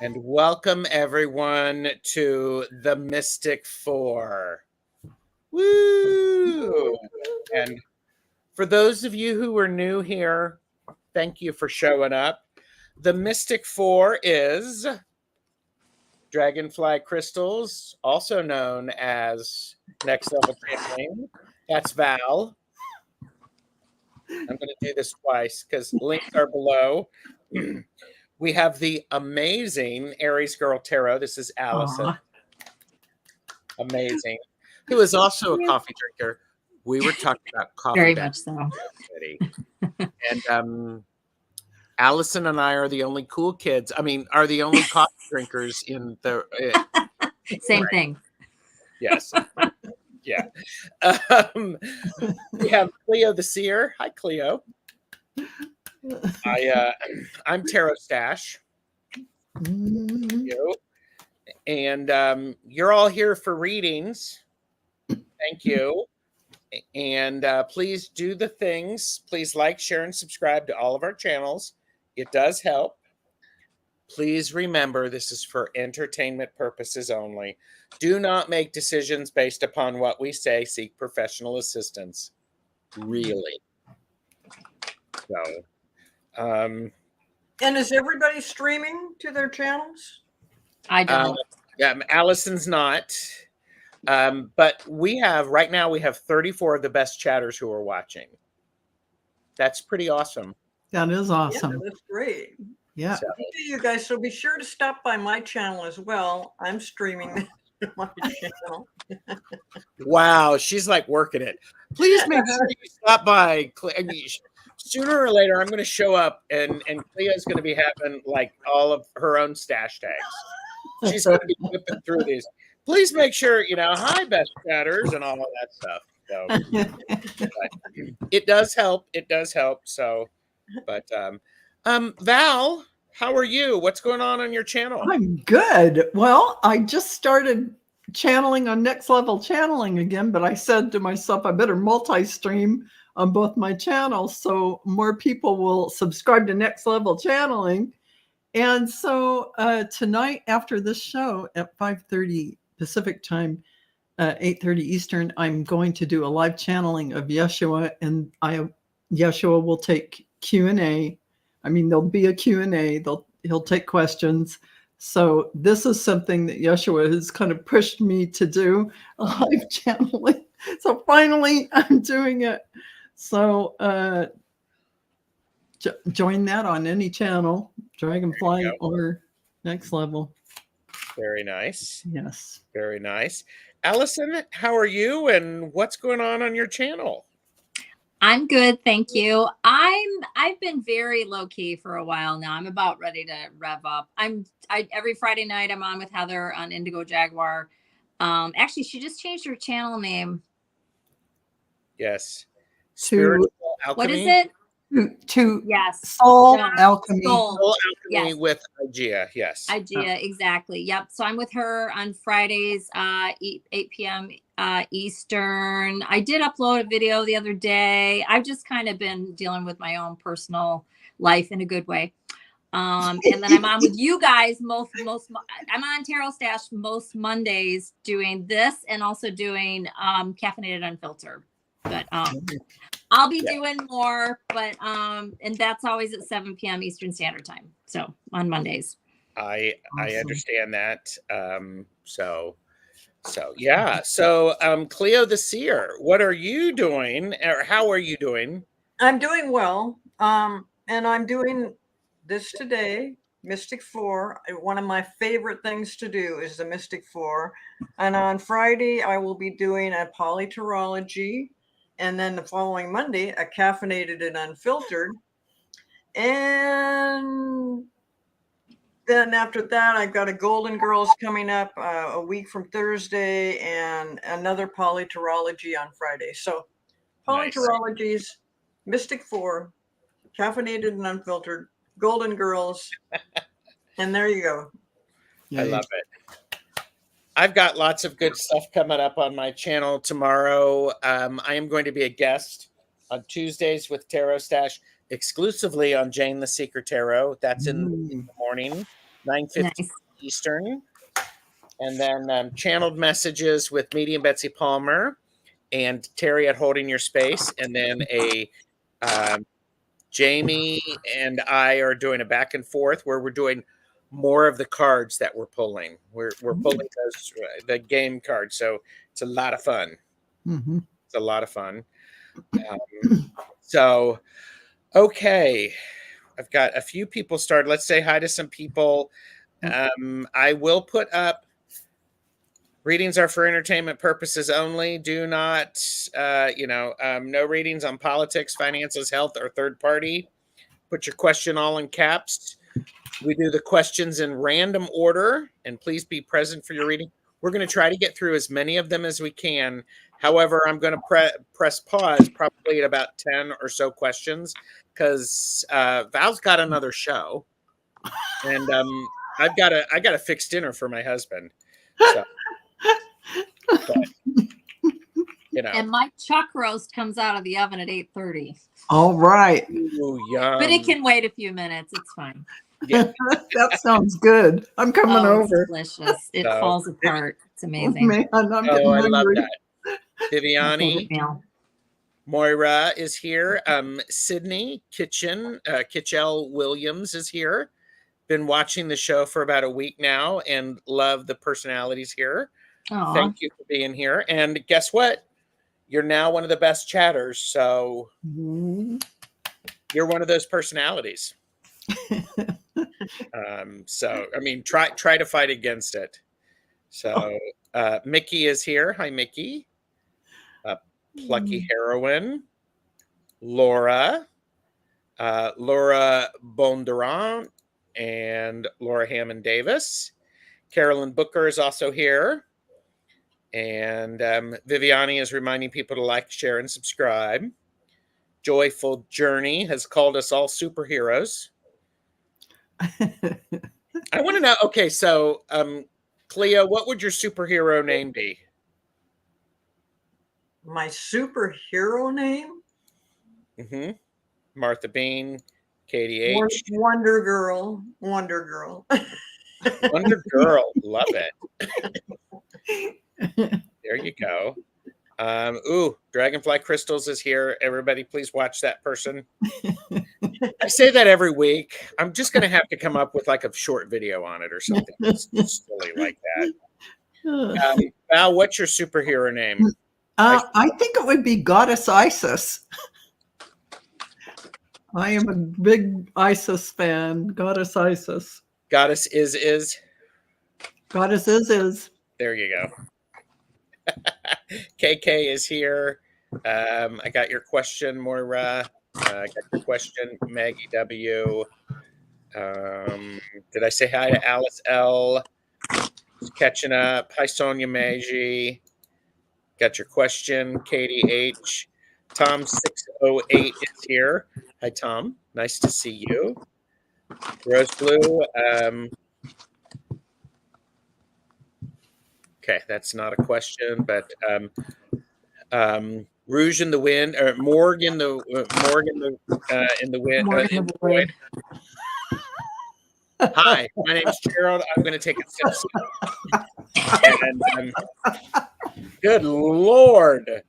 And welcome everyone to the Mystic Four. Woo! And for those of you who are new here, thank you for showing up. The Mystic Four is Dragonfly Crystals, also known as Next Level Channeling. That's Val. I'm going to do this twice because links are below. We have the amazing Aries Girl Tarot. This is Allison. Aww. Amazing. Who is also a coffee drinker. We were talking about coffee. Very much so. And Allison and I are the only cool kids. I mean, are the only coffee drinkers in the... Same thing. Yes. Yeah. We have Cleo the Seer. Hi, Cleo. I'm Tarot Stash. You. And you're all here for readings. Thank you. And please do the things. Please like, share, and subscribe to all of our channels. It does help. Please remember this is for entertainment purposes only. Do not make decisions based upon what we say. Seek professional assistance. Really. So. And is everybody streaming to their channels? I don't. Allison's not. But we have, right now, we have 34 of the best chatters who are watching. That's pretty awesome. That is awesome. Yeah, that's great. Yeah. So, you guys, so be sure to stop by my channel as well. I'm streaming my channel. Wow, she's like working it. Please make sure you stop by. Sooner or later, I'm going to show up, and Clea's going to be having like all of her own stash tags. She's going to be whipping through these. Please make sure, hi, best chatters, and all of that stuff. So, it does help. It does help. So, but Val, how are you? What's going on your channel? I'm good. Well, I just started channeling on Next Level Channeling again, but I said to myself, I better multi-stream on both my channels so more people will subscribe to Next Level Channeling. And so tonight after this show at 5:30 Pacific time, 8:30 Eastern, I'm going to do a live channeling of Yeshua, and Yeshua will take Q&A. I mean, there'll be a Q&A. He'll take questions. So this is something that Yeshua has kind of pushed me to do, a live channeling. So finally, I'm doing it. So join that on any channel, Dragonfly or Next Level. Very nice. Yes. Very nice. Allison, how are you, and what's going on your channel? I'm good, thank you. I've been very low key for a while now. I'm about ready to rev up. Every Friday night I'm on with Heather on Indigo Jaguar. Actually, she just changed her channel name. Yes. Spiritual Alchemy. What is it? To yes, Soul Alchemy. Soul Alchemy yes. with Igea. Yes. Igea, exactly. Yep. So I'm with her on Fridays, 8 p.m. Eastern. I did upload a video the other day. I've just kind of been dealing with my own personal life in a good way. And then I'm on with you guys most I'm on Tarot Stash most Mondays doing this and also doing Caffeinated Unfiltered. But I'll be doing more, but and that's always at 7 p.m. Eastern Standard Time. So on Mondays. I understand that. So yeah. So Cleo the Seer, what are you doing, or how are you doing? I'm doing well. And I'm doing this today, Mystic 4. One of my favorite things to do is the Mystic 4. And on Friday, I will be doing a polyterology. And then the following Monday, a caffeinated and unfiltered. And then after that, I've got a Golden Girls coming up a week from Thursday and another polyterology on Friday. So Nice. polyterologies, Mystic 4, caffeinated and unfiltered, Golden Girls, and there you go. I love it. I've got lots of good stuff coming up on my channel tomorrow. I am going to be a guest on Tuesdays with Tarot Stash exclusively on Jane the Seeker Tarot. That's in the morning, 9:50 Nice. Eastern. And then channeled messages with Medium Betsy Palmer and Terry at Holding Your Space. And then Jamie and I are doing a back and forth where we're doing more of the cards that we're pulling. We're pulling those the game cards, so it's a lot of fun. It's a lot of fun. So, okay, I've got a few people started. Let's say hi to some people. I will put up. Readings are for entertainment purposes only. Do not, no readings on politics, finances, health, or third party. Put your question all in caps. We do the questions in random order, and please be present for your reading. We're going to try to get through as many of them as we can. However, I'm going to press pause probably at about 10 or so questions because Val's got another show, and I got a fixed dinner for my husband. So. But, And my chuck roast comes out of the oven at 8:30. All right. Ooh, yum. But it can wait a few minutes. It's fine. Yeah. That sounds good. I'm coming over. It's delicious. It So, falls apart. It's Oh, amazing. man, I'm getting I love hungry. that. Viviani, Meal. Moira is here. Sydney Kitchell Williams is here. Been watching the show for about a week now and love the personalities here. Aw. Thank you for being here. And guess what? You're now one of the best chatters. So you're one of those personalities. So I mean, try to fight against it. So Mickey is here. Hi, Mickey. Plucky Heroine. Laura. Laura Bondurant and Laura Hammond Davis. Carolyn Booker is also here. And Viviani is reminding people to like, share, and subscribe. Joyful Journey has called us all superheroes. I want to know. Okay, so Cleo, what would your superhero name be? My superhero name? Martha Bean, Katie H. Wonder Girl. Wonder Girl. Wonder Girl. Love it. There you go. Dragonfly Crystals is here. Everybody, please watch that person. I say that every week. I'm just going to have to come up with like a short video on it or something. It's silly like that. Val, what's your superhero name? I think it would be Goddess Isis. I am a big Isis fan. Goddess Isis. Goddess is. Goddess is. There you go. KK is here. I got your question, Moira. I got your question, Maggie W. Did I say hi to Alice L? Just catching up. Hi, Sonia Maggi. Got your question, Katie H. Tom 608 is here. Hi, Tom. Nice to see you. Rose Blue. Okay, that's not a question, but Rouge in the Wind, or Morgue in the Wind. Hi, my name's Gerald. I'm going to take a sip. And, good Lord.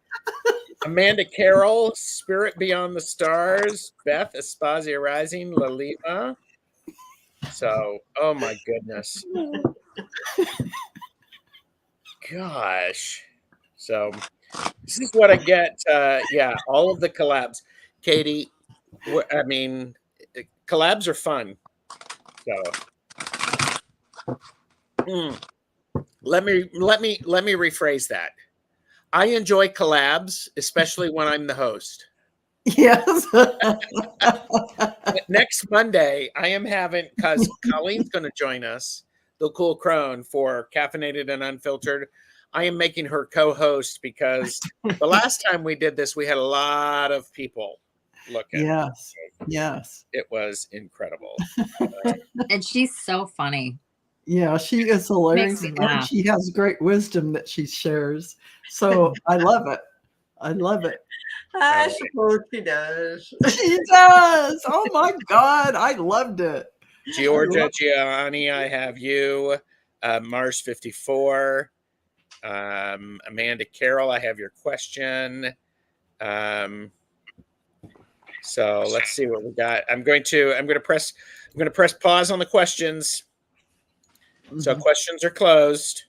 Amanda Carroll, Spirit Beyond the Stars, Beth Aspasia Rising, Lalima. So, oh my goodness. Gosh. So this is what I get. Yeah, all of the collabs. Katie, I mean, collabs are fun. So let me rephrase that. I enjoy collabs, especially when I'm the host. Yes. Next Monday, I am having, because Colleen's going to join us, the Cool Crone, for Caffeinated and Unfiltered. I am making her co-host because the last time we did this, we had a lot of people looking. Yes. Yes. It was incredible. And she's so funny. Yeah, she is hilarious. me And laugh. she has great wisdom that she shares. So I love it. I love it. I suppose she does. She does. Oh my God. I loved it. Georgia Gianni, I have you. Mars 54. Amanda Carroll, I have your question. So let's see what we got. I'm going to press pause on the questions. So questions are closed.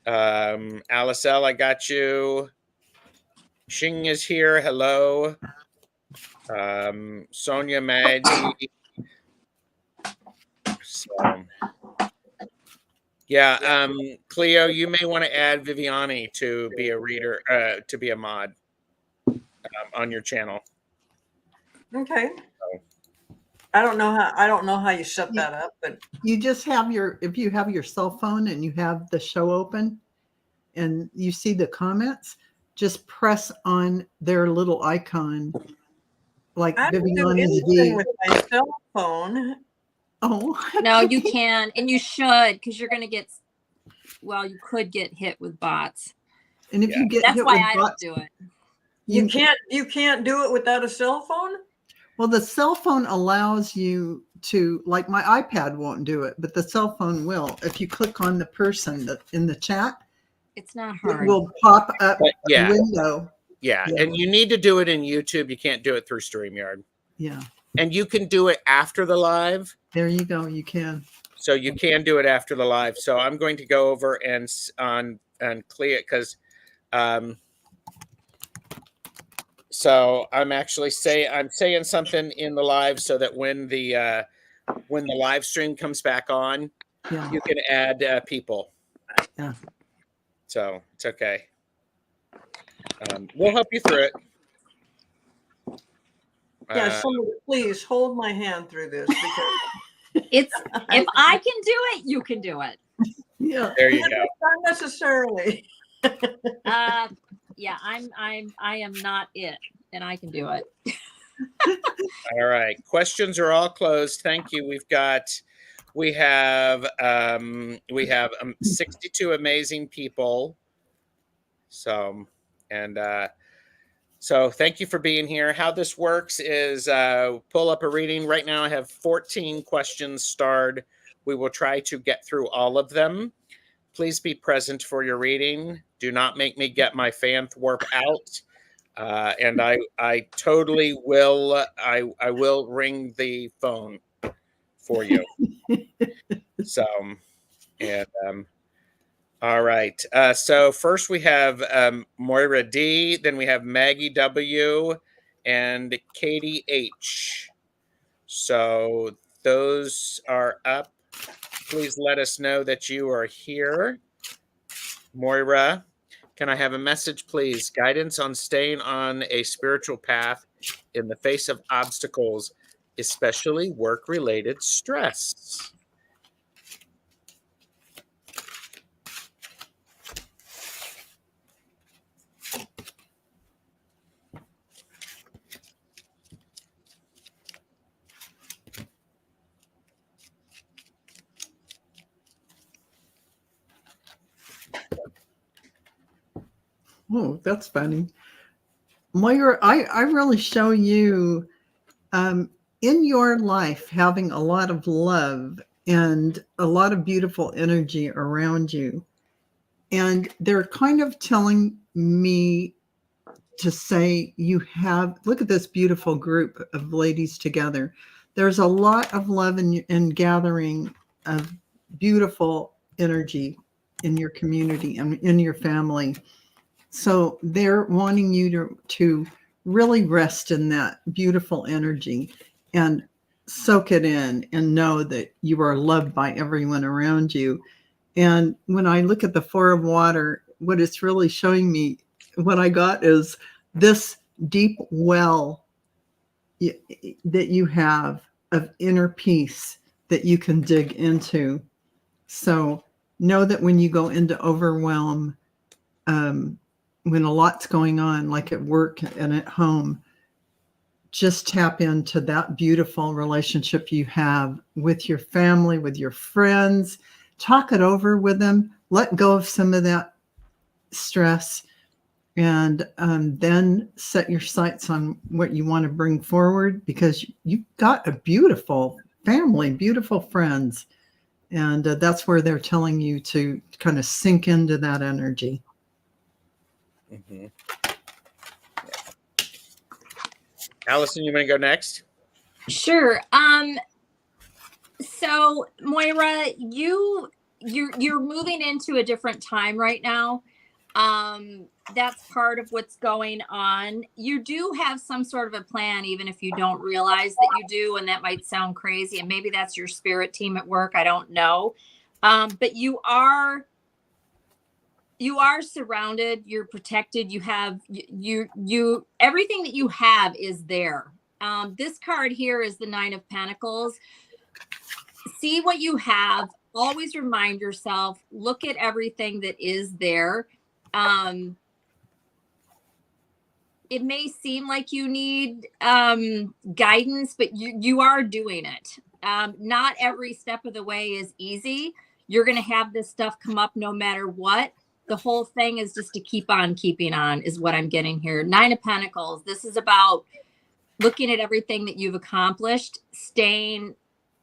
Alice L, I got you. Xing is here. Hello. Sonia Maggie. So, yeah, Cleo, you may want to add Viviani to be a reader, to be a mod on your channel. Okay. I don't know how you set that up, but You just have if you have your cell phone and you have the show open and you see the comments, just press on their little icon. Like I don't do Viviani's anything V. with my cell phone. Oh. No, you can, and you should, because you're going to get, well, you could get hit with bots. And if you get That's hit why with I bots, don't do it. You can't do it without a cell phone? well, the cell phone allows you to, like my iPad won't do it, but the cell phone will. If you click on the person in the chat, It's not it hard. will pop up Yeah. a window. Yeah, Yeah. and you need to do it in YouTube. You can't do it through StreamYard. Yeah, And you can do it after the live. there you go. You can. So you can do it after the live. So I'm going to go over and clear it because so I'm actually saying something in the live so that when the live stream comes back on, Yeah. you can add people. Yeah. So it's okay. We'll help you through it. Yeah, somebody please hold my hand through this because It's if I can do it, you can do it. Yeah. There you go. not necessarily. Yeah, I am not it, and I can do it. All right. Questions are all closed. Thank you. We have 62 amazing people. So, and so thank you for being here. How this works is pull up a reading. Right now I have 14 questions starred. We will try to get through all of them. Please be present for your reading. Do not make me get my fan thwarp out. And I totally will. I will ring the phone for you. So, and all right. So first we have Moira D. Then we have Maggie W. and Katie H. So those are up. Please let us know that you are here. Moira, can I have a message, please? Guidance on staying on a spiritual path in the face of obstacles, especially work-related stress. Oh, that's funny. Moira, I really show you in your life having a lot of love and a lot of beautiful energy around you. And they're kind of telling me to say look at this beautiful group of ladies together. There's a lot of love and gathering of beautiful energy in your community and in your family. So they're wanting you to really rest in that beautiful energy and soak it in and know that you are loved by everyone around you. And when I look at the Four of Water, what it's really showing me, what I got is this deep well that you have of inner peace that you can dig into. So know that when you go into overwhelm, when a lot's going on, like at work and at home, just tap into that beautiful relationship you have with your family, with your friends. Talk it over with them. Let go of some of that stress, and then set your sights on what you want to bring forward, because you've got a beautiful family, beautiful friends, and that's where they're telling you to kind of sink into that energy. Mm-hmm. Allison, you want to go next? Sure. So Moira, you're moving into a different time right now. That's part of what's going on. You do have some sort of a plan, even if you don't realize that you do, and that might sound crazy, and maybe that's your spirit team at work, I don't know. But you are surrounded, you're protected, you have you everything that you have is there. This card here is the Nine of Pentacles. See what you have, always remind yourself, look at everything that is there. It may seem like you need guidance, but you are doing it. Not every step of the way is easy. You're going to have this stuff come up no matter what. The whole thing is just to keep on keeping on, is what I'm getting here. Nine of Pentacles. This is about looking at everything that you've accomplished, staying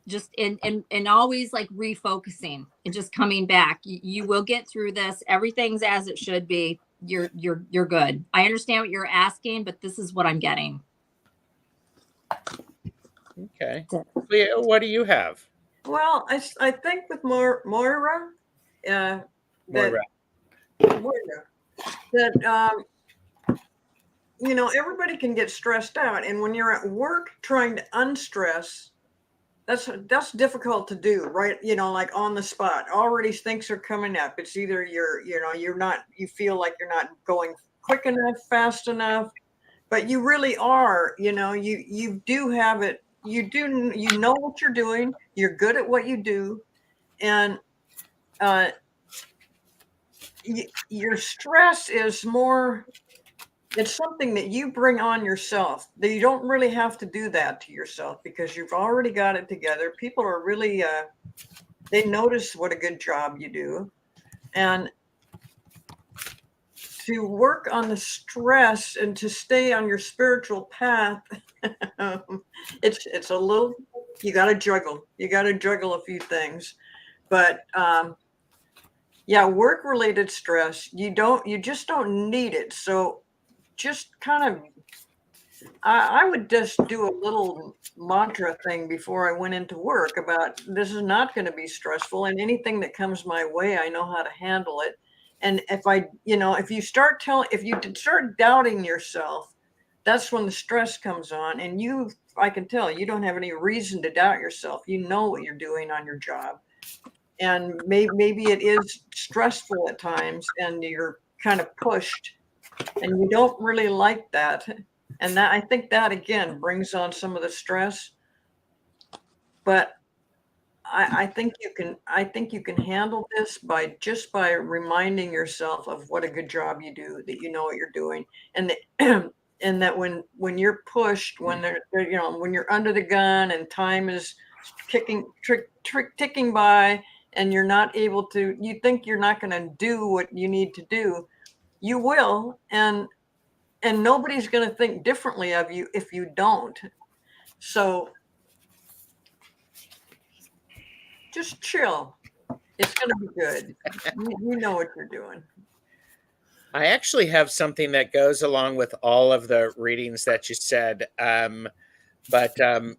just and always like refocusing and just coming back. You will get through this. Everything's as it should be. You're good. I understand what you're asking, but this is what I'm getting. Okay. Leah, what do you have? Well, I think with Moira, that everybody can get stressed out, and when you're at work trying to unstress, that's difficult to do, right? Like on the spot, already things are coming up. It's either you feel like you're not going quick enough, fast enough, but you really are. You do have it. You know what you're doing. You're good at what you do, and your stress is more. It's something that you bring on yourself. That you don't really have to do that to yourself, because you've already got it together. People are really, they notice what a good job you do. And to work on the stress and to stay on your spiritual path, it's a little, you got to juggle. You got to juggle a few things. But work related stress, you just don't need it. So just kind of, I would just do a little mantra thing before I went into work about, this is not going to be stressful, and anything that comes my way, I know how to handle it. And if you start doubting yourself, that's when the stress comes on. And I can tell you don't have any reason to doubt yourself. You know what you're doing on your job. And maybe it is stressful at times, and you're kind of pushed, and you don't really like that. And that, I think that again brings on some of the stress. But I think you can handle this by reminding yourself of what a good job you do, that you know what you're doing, and that when you're pushed, when when you're under the gun and time is ticking by, and you're not able to, you think you're not going to do what you need to do, you will, and nobody's going to think differently of you if you don't. So just chill. It's going to be good. You know what you're doing. I actually have something that goes along with all of the readings that you said. But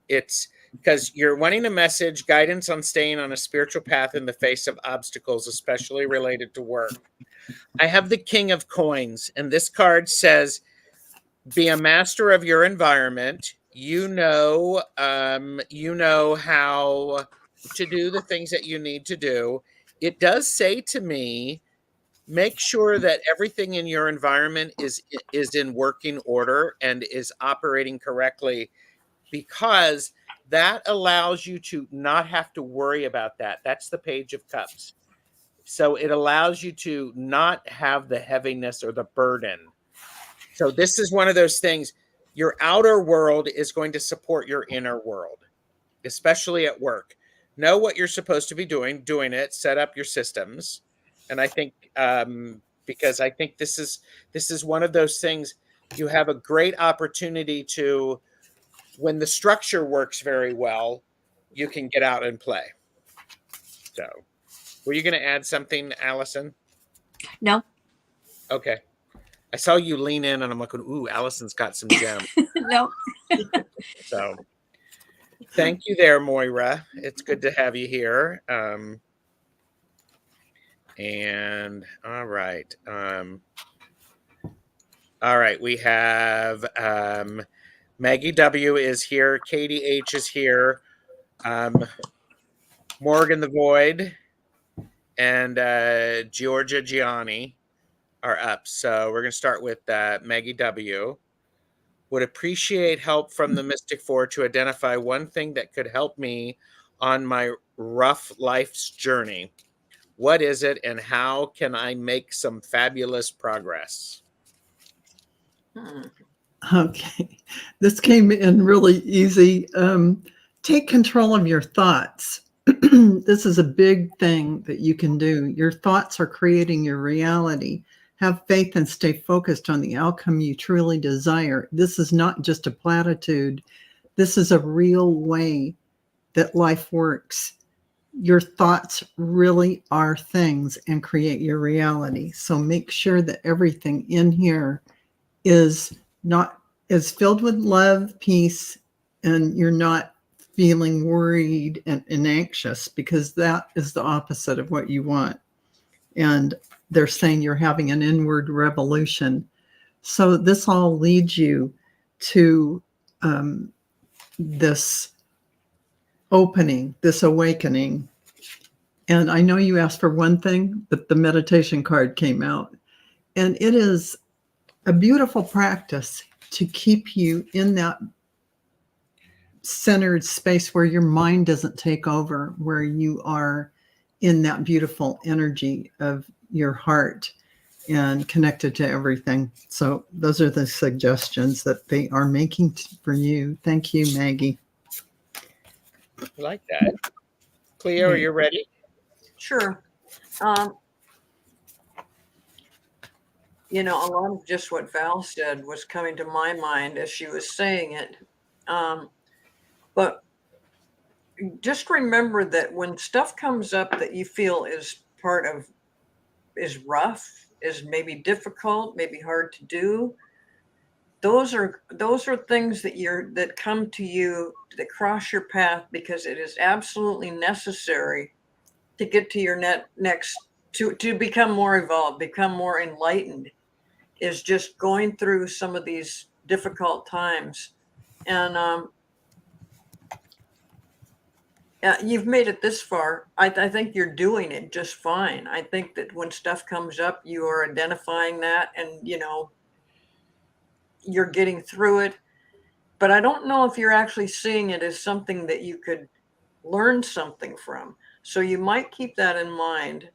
it's because you're wanting a message, guidance on staying on a spiritual path in the face of obstacles, especially related to work. I have the King of Coins, and this card says, be a master of your environment. You know how to do the things that you need to do. It does say to me, make sure that everything in your environment is in working order and is operating correctly, because that allows you to not have to worry about that. That's the Page of Cups. So it allows you to not have the heaviness or the burden. So this is one of those things. Your outer world is going to support your inner world, especially at work. Know what you're supposed to be doing it, set up your systems. And I think because I think this is one of those things, you have a great opportunity to, when the structure works very well, you can get out and play. So were you going to add something, Allison? No. Okay. I saw you lean in and I'm like, ooh, Allison's got some gems. No. So thank you there, Moira. It's good to have you here. And all right. All right. We have Maggie W is here. Katie H is here. Morgan the Void and Georgia Gianni are up. So we're going to start with Maggie W. Would appreciate help from the Mystic Four to identify one thing that could help me on my rough life's journey. What is it, and how can I make some fabulous progress? Okay, this came in really easy. Take control of your thoughts. This is a big thing that you can do. Your thoughts are creating your reality. Have faith and stay focused on the outcome you truly desire. This is not just a platitude. This is a real way that life works. Your thoughts really are things and create your reality. So make sure that everything in here is filled with love, peace, and you're not feeling worried and anxious, because that is the opposite of what you want. And they're saying you're having an inward revolution. So this all leads you to this opening, this awakening. And I know you asked for one thing, but the meditation card came out. And it is a beautiful practice to keep you in that centered space where your mind doesn't take over, where you are in that beautiful energy of your heart and connected to everything. So those are the suggestions that they are making for you. Thank you, Maggie. I like that. Cleo, are you ready? Sure. You know, a lot of just what Val said was coming to my mind as she was saying it. But just remember that when stuff comes up that you feel is rough, is maybe difficult, maybe hard to do, those are things that come to you, that cross your path, because it is absolutely necessary to get to your next to become more evolved, become more enlightened, is just going through some of these difficult times. And you've made it this far. I think you're doing it just fine. I think that when stuff comes up, you are identifying that, and you're getting through it. But I don't know if you're actually seeing it as something that you could learn something from. So you might keep that in mind,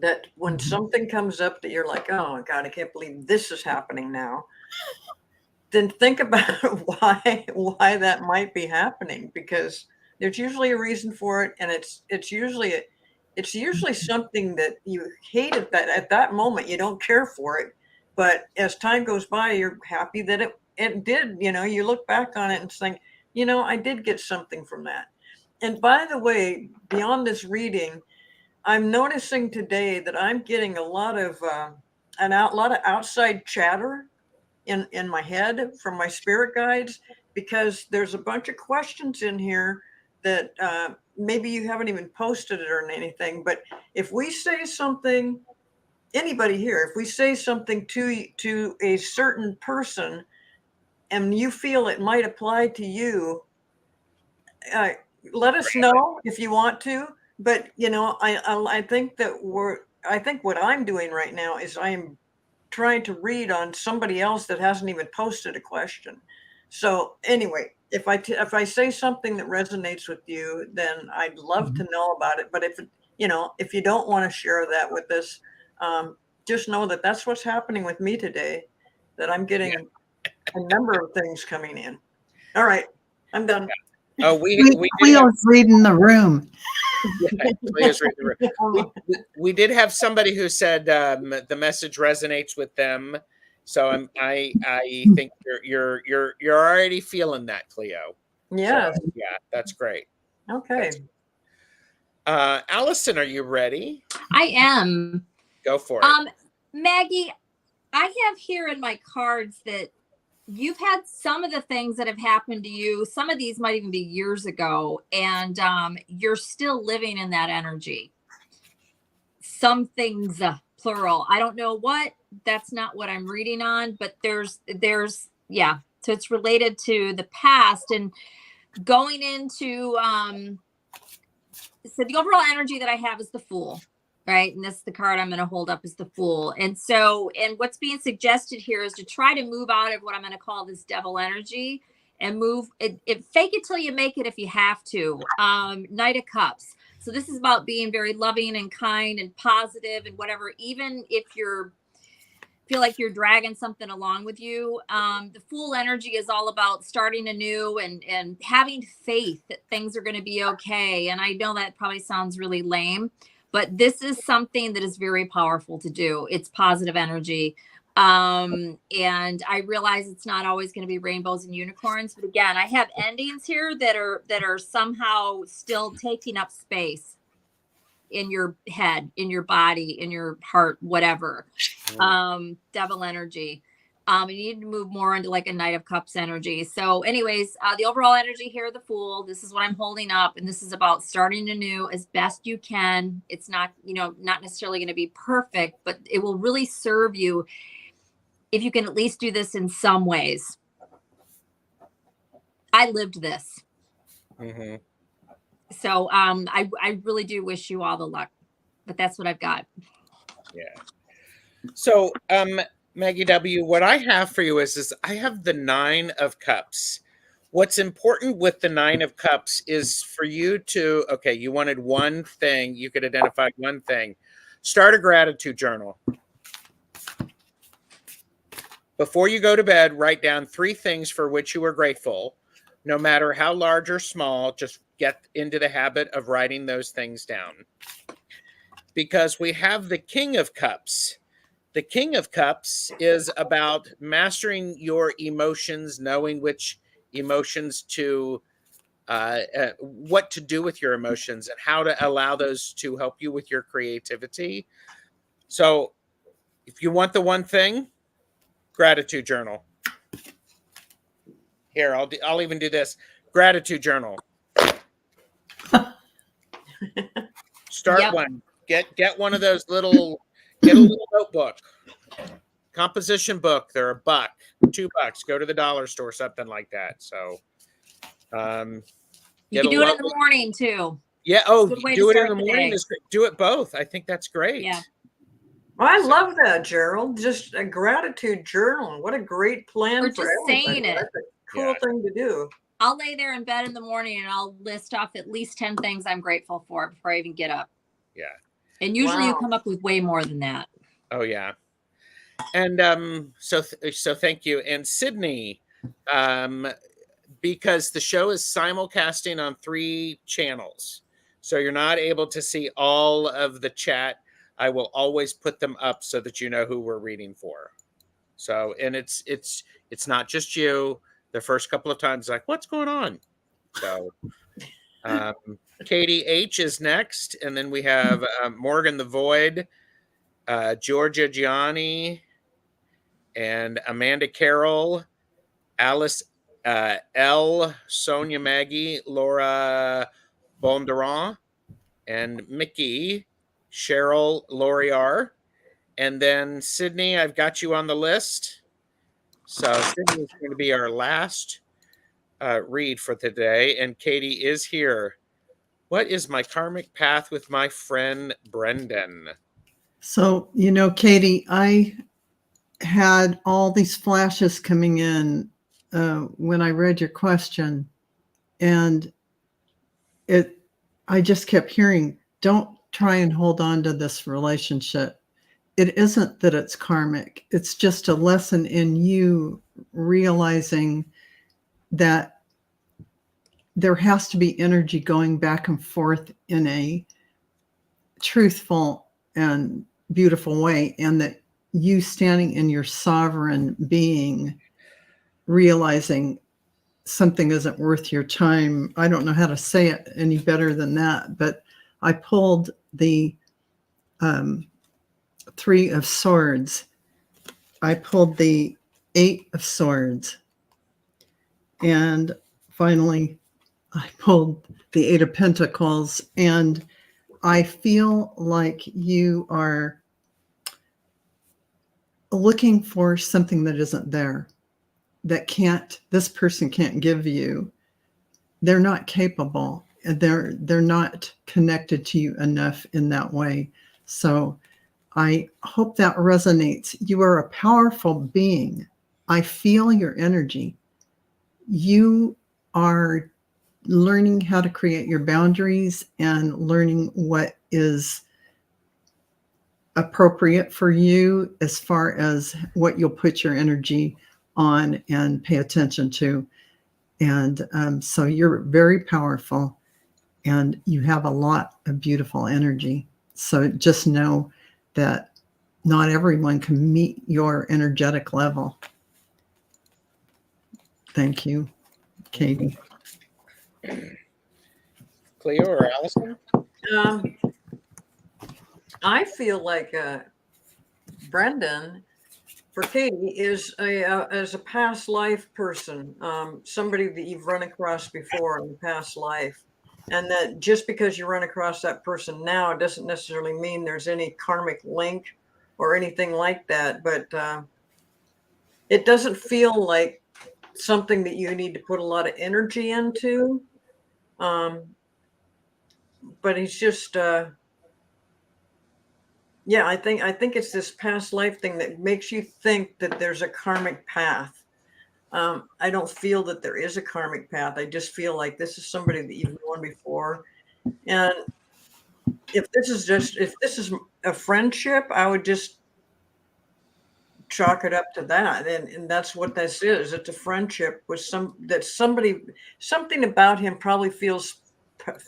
that when something comes up that you're like, oh God, I can't believe this is happening now, then think about why that might be happening, because there's usually a reason for it, and it's usually something that you hate at that moment. You don't care for it, but as time goes by, you're happy that it did. You look back on it and think, I did get something from that. And by the way, beyond this reading, I'm noticing today that I'm getting a lot of outside chatter in my head from my spirit guides, because there's a bunch of questions in here that maybe you haven't even posted it or anything. But if we say something anybody here, if we say something to a certain person and you feel it might apply to you, let us know if you want to. But I think that I think what I'm doing right now is I'm trying to read on somebody else that hasn't even posted a question. So anyway, if I say something that resonates with you, then I'd love to know about it. But if you don't want to share that with us, just know that that's what's happening with me today, that I'm getting a number of things coming in. All right, I'm done. Oh, we Cleo's reading the room. Yeah, Cleo's reading the room. We did have somebody who said the message resonates with them. So I think you're already feeling that, Cleo. Yeah. So, yeah, that's great. Okay. Allison, are you ready? I am. Go for it. Maggie, I have here in my cards that you've had some of the things that have happened to you. Some of these might even be years ago, and you're still living in that energy. Some things, plural. I don't know what. That's not what I'm reading on, but there's yeah. So it's related to the past and going into. So the overall energy that I have is the Fool. Right. And this is the card I'm going to hold up is the Fool. And what's being suggested here is to try to move out of what I'm going to call this devil energy and move it, fake it till you make it if you have to. Knight of Cups. So this is about being very loving and kind and positive and whatever, even if feel like you're dragging something along with you. The Fool energy is all about starting anew and having faith that things are going to be okay. And I know that probably sounds really lame, but this is something that is very powerful to do. It's positive energy. And I realize it's not always going to be rainbows and unicorns, but again, I have endings here that are somehow still taking up space in your head, in your body, in your heart, whatever. Devil energy. You need to move more into like a Knight of Cups energy. So anyways, the overall energy here, the Fool, this is what I'm holding up. And this is about starting anew as best you can. It's not, not necessarily going to be perfect, but it will really serve you if you can at least do this in some ways. I lived this. Mm-hmm. So I really do wish you all the luck, but that's what I've got. Yeah. So Maggie W., what I have for you is I have the 9 of Cups. What's important with the 9 of Cups is for you to, okay, you wanted one thing, you could identify one thing. Start a gratitude journal. Before you go to bed, write down 3 things for which you are grateful. No matter how large or small, just get into the habit of writing those things down. Because we have the King of Cups. The King of Cups is about mastering your emotions, knowing which emotions what to do with your emotions and how to allow those to help you with your creativity. So if you want the one thing, gratitude journal. Here, I'll even do this. Gratitude journal. Start one. Get one of those little, get a little notebook. Composition book. They're $1, $2. Go to the dollar store, something like that. So you can do it in the morning too. Yeah. Oh, do it in the morning. Do it both. I think that's great. Yeah. Well, I love that, Gerald. Just a gratitude journal. What a great plan Or for just everybody. saying it. That's a cool thing to do. I'll lay there in bed in the morning and I'll list off at least 10 things I'm grateful for before I even get up. Yeah. And usually you come up with way more than that. Oh yeah. And so thank you. And Sydney, because the show is simulcasting on 3 channels, so you're not able to see all of the chat. I will always put them up so that you know who we're reading for. So, and it's not just you. The first couple of times, like, what's going on? So, Katie H is next, and then we have Morgan the Void, Georgia Gianni, and Amanda Carroll, Alice L, Sonia Maggie, Laura Bondurant, and Mickey, Cheryl Laurier, And then Sydney, I've got you on the list. So Sydney is going to be our last read for today. And Katie is here. What is my karmic path with my friend Brendan? So, Katie, I had all these flashes coming in when I read your question, and I just kept hearing, don't try and hold on to this relationship. It isn't that it's karmic. It's just a lesson in you realizing that there has to be energy going back and forth in a truthful and beautiful way, and that you standing in your sovereign being, realizing something isn't worth your time. I don't know how to say it any better than that, but I pulled the Three of Swords. I pulled the Eight of Swords. And finally, I pulled the Eight of Pentacles. And I feel like you are looking for something that isn't there, that this person can't give you. They're not capable. They're not connected to you enough in that way. So I hope that resonates. You are a powerful being. I feel your energy. You are learning how to create your boundaries and learning what is appropriate for you as far as what you'll put your energy on and pay attention to. And so you're very powerful and you have a lot of beautiful energy. So just know that not everyone can meet your energetic level. Thank you, Katie. Cleo or Allison? I feel like Brendan, for Katie, is as a past life person, somebody that you've run across before in the past life. And that just because you run across that person now doesn't necessarily mean there's any karmic link or anything like that. But it doesn't feel like something that you need to put a lot of energy into. But he's just, I think it's this past life thing that makes you think that there's a karmic path. I don't feel that there is a karmic path. I just feel like this is somebody that you've known before. And if this is a friendship, I would just chalk it up to that. And that's what this is. It's a friendship with something about him probably feels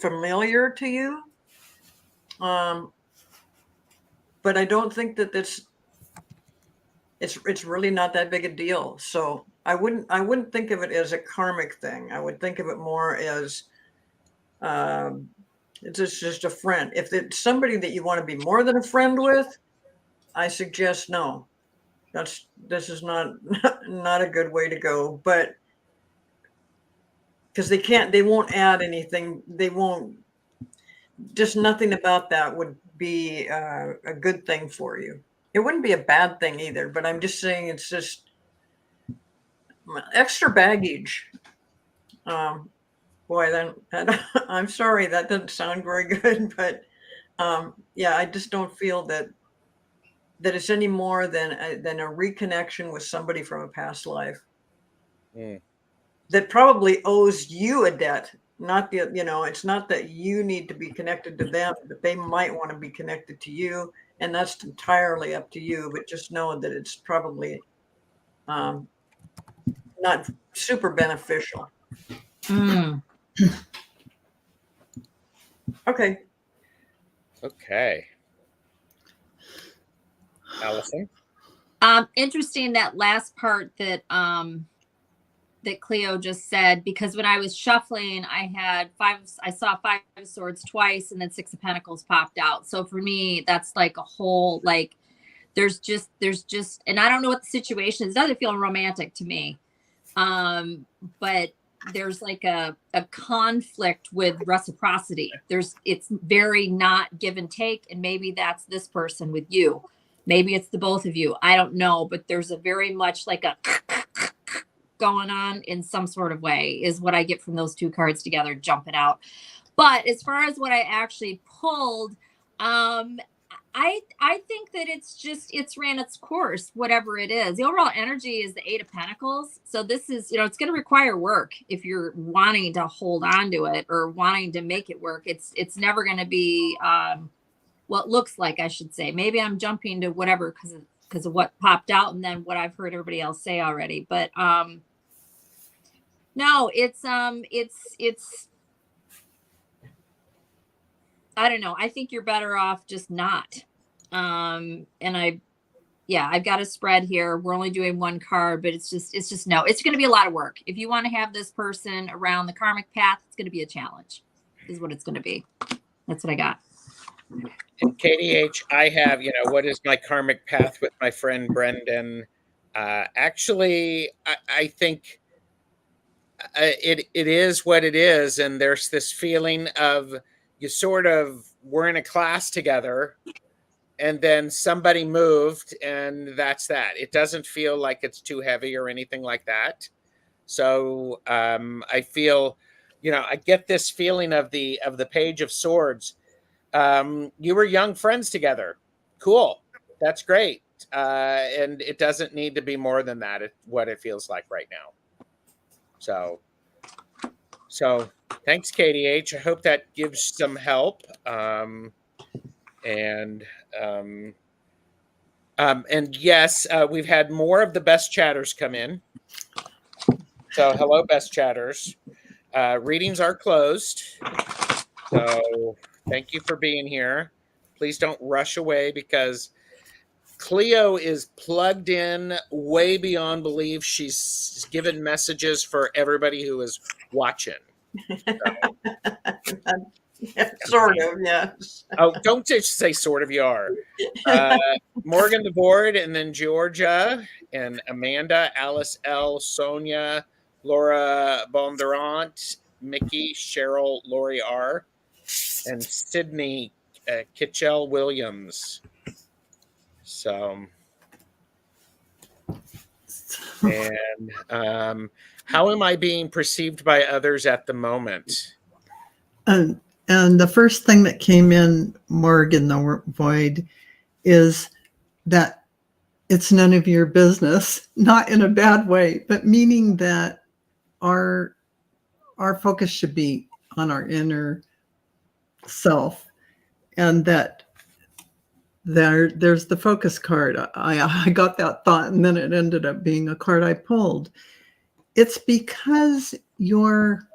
familiar to you. But I don't think that it's really not that big a deal. So I wouldn't think of it as a karmic thing. I would think of it more as it's just a friend. If it's somebody that you want to be more than a friend with, I suggest no. This is not a good way to go. But because they won't add anything. Just nothing about that would be a good thing for you. It wouldn't be a bad thing either, but I'm just saying it's just extra baggage. Boy, then I'm sorry, that doesn't sound very good, but yeah, I just don't feel that it's any more than a reconnection with somebody from a past life that probably owes you a debt. Not it's not that you need to be connected to them, but they might want to be connected to you, and that's entirely up to you. But just know that it's probably not super beneficial. Okay. Allison? Interesting that last part that that Cleo just said, because when I was shuffling, I saw Five of Swords twice and then Six of Pentacles popped out. So for me, that's like a whole, like, there's just, and I don't know what the situation is. It doesn't feel romantic to me. But there's like a conflict with reciprocity. It's very not give and take. And maybe that's this person with you. Maybe it's the both of you. I don't know, but there's a very much like a going on in some sort of way is what I get from those two cards together jumping out. But as far as what I actually pulled, I think that it's ran its course, whatever it is. The overall energy is the 8 of Pentacles. So this is, it's going to require work if you're wanting to hold on to it or wanting to make it work. It's never going to be what looks like, I should say. Maybe I'm jumping to whatever because of what popped out and then what I've heard everybody else say already. But no, it's I don't know. I think you're better off just not. And I've got a spread here. We're only doing one card, but it's just no. It's going to be a lot of work. If you want to have this person around the karmic path, it's going to be a challenge. Is what it's going to be. That's what I got. And KDH, I have, what is my karmic path with my friend Brendan? Actually, I think it is what it is. And there's this feeling of we're in a class together and then somebody moved and that's that. It doesn't feel like it's too heavy or anything like that. So I feel, I get this feeling of the Page of Swords. You were young friends together. Cool. That's great. And it doesn't need to be more than that. What it feels like right now. So thanks, KDH. I hope that gives some help. And yes, we've had more of the best chatters come in. So hello, best chatters. Readings are closed. So thank you for being here. Please don't rush away because Cleo is plugged in way beyond belief. She's given messages for everybody who is watching. Sort of, yes. Oh, don't just say sort of, you are. Morgan the Void, and then Georgia, and Amanda, Alice L, Sonia, Laura Bondurant, Mickey, Cheryl, Lori R, and Sydney Kitchell Williams. So, and how am I being perceived by others at the moment? And the first thing that came in, Morgan the Void, is that it's none of your business, not in a bad way, but meaning that our focus should be on our inner self, and that there's the focus card. I got that thought, and then it ended up being a card I pulled. It's because you're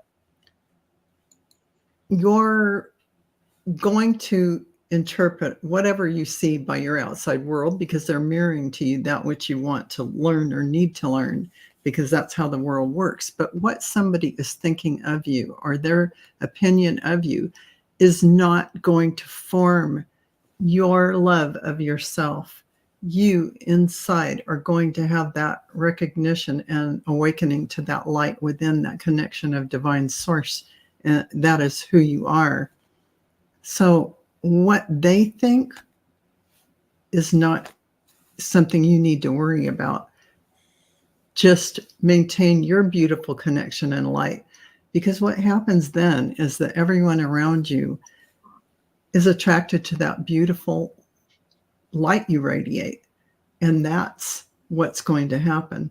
going to interpret whatever you see by your outside world because they're mirroring to you that which you want to learn or need to learn, because that's how the world works. But what somebody is thinking of you or their opinion of you is not going to form your love of yourself. You inside are going to have that recognition and awakening to that light within that connection of divine source. And that is who you are. So what they think is not something you need to worry about. Just maintain your beautiful connection and light. Because what happens then is that everyone around you is attracted to that beautiful light you radiate. And that's what's going to happen.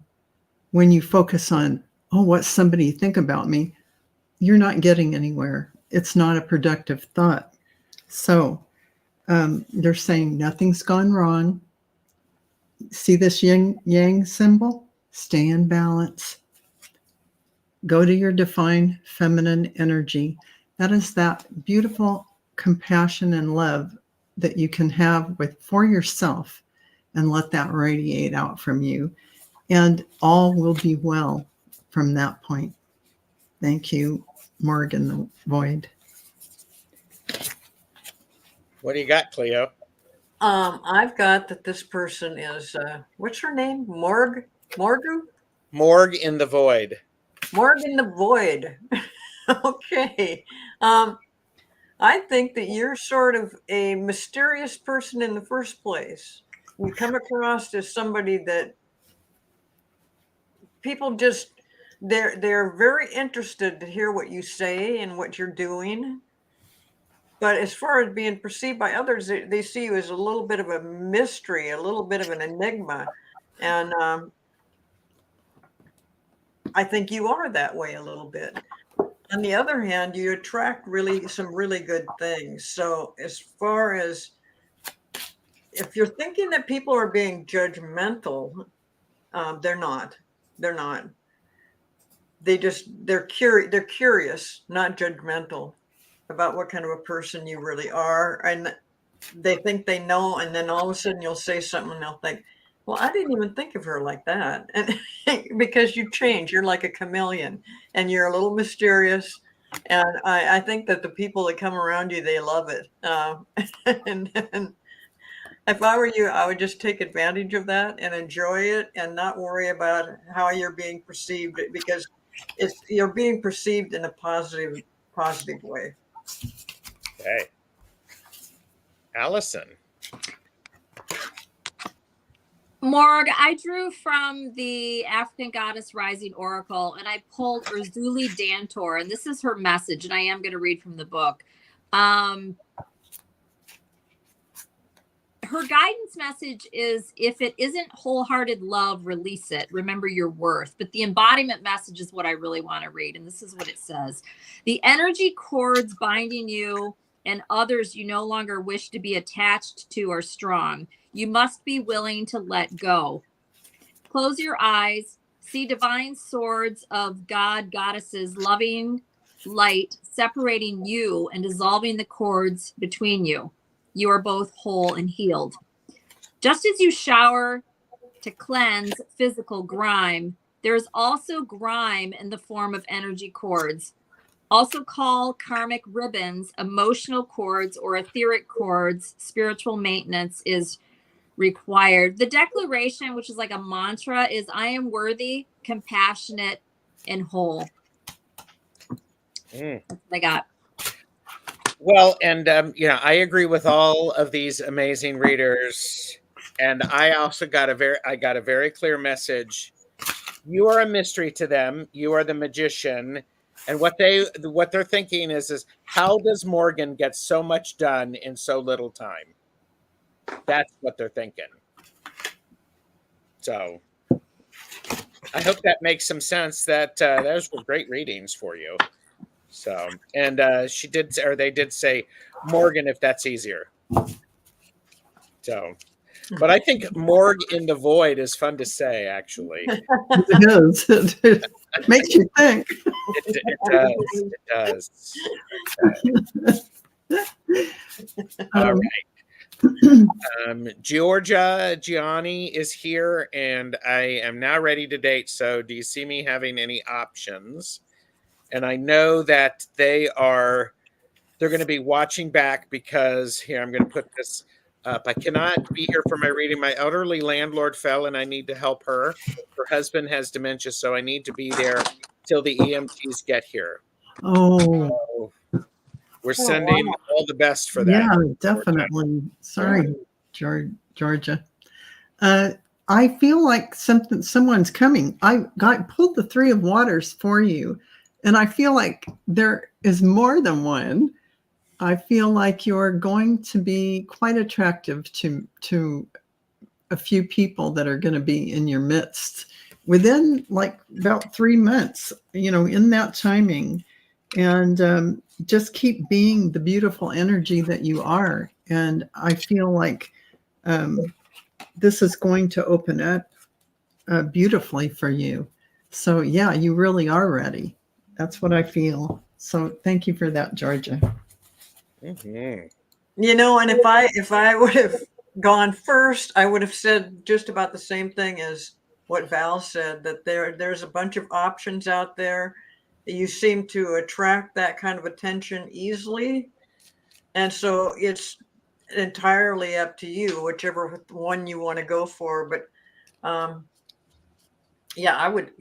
When you focus on, what's somebody think about me? You're not getting anywhere. It's not a productive thought. So they're saying nothing's gone wrong. See this yin yang symbol? Stay in balance. Go to your divine feminine energy. That is that beautiful compassion and love that you can have for yourself, and let that radiate out from you. And all will be well from that point. Thank you, Morgan the Void. What do you got, Cleo? I've got that this person is, what's her name? Morgue in the Void. Morgue in the Void. Okay. I think that you're sort of a mysterious person in the first place. you come across as somebody that people just they're very interested to hear what you say and what you're doing. But as far as being perceived by others, they see you as a little bit of a mystery, a little bit of an enigma. And I think you are that way a little bit. On the other hand, you attract some really good things. So as far as if you're thinking that people are being judgmental, they're not. They're not. They're curious, not judgmental about what kind of a person you really are. And they think they know, and then all of a sudden you'll say something and they'll think, well, I didn't even think of her like that. And because you change, you're like a chameleon and you're a little mysterious. And I think that the people that come around you, they love it. And if I were you, I would just take advantage of that and enjoy it and not worry about how you're being perceived, because you're being perceived in a positive way. Okay. Allison. Morg, I drew from the African Goddess Rising Oracle and I pulled Urzuli Dantor, and this is her message, and I am going to read from the book. Her guidance message is, if it isn't wholehearted love, release it. Remember your worth. But the embodiment message is what I really want to read. And this is what it says. The energy cords binding you and others you no longer wish to be attached to are strong. You must be willing to let go. Close your eyes. See divine swords of God, goddesses, loving light separating you and dissolving the cords between you. You are both whole and healed. Just as you shower to cleanse physical grime, there is also grime in the form of energy cords. Also call karmic ribbons, emotional cords, or etheric cords. Spiritual maintenance is required. The declaration, which is like a mantra, is I am worthy, compassionate, and whole. That's what I got. Well, and I agree with all of these amazing readers, and I also got a very clear message. You are a mystery to them. You are the magician, and what they're thinking is how does Morgan get so much done in so little time? That's what they're thinking. So, I hope that makes some sense. That those were great readings for you. So, and they did say Morgan, if that's easier. So, but I think Morg in the void is fun to say, actually. It is. It makes you think. It does. All right. Georgia Gianni is here, and I am now ready to date. So, do you see me having any options? And I know that they're going to be watching back, because here, I'm going to put this up. I cannot be here for my reading. My elderly landlord fell and I need to help her. Her husband has dementia, so I need to be there till the EMTs get here. Oh, So we're sending all the best for that. Yeah, definitely. Sorry, Georgia. I feel like someone's coming. I pulled the Three of Waters for you. And I feel like there is more than one. I feel like you're going to be quite attractive to a few people that are going to be in your midst within like about 3 months, in that timing. And just keep being the beautiful energy that you are. And I feel like this is going to open up beautifully for you. So, yeah, you really are ready. That's what I feel. So thank you for that, Georgia. Mm-hmm. And if I would have gone first, I would have said just about the same thing as what Val said, that there's a bunch of options out there. You seem to attract that kind of attention easily. And so it's entirely up to you, whichever one you want to go for. But yeah, I would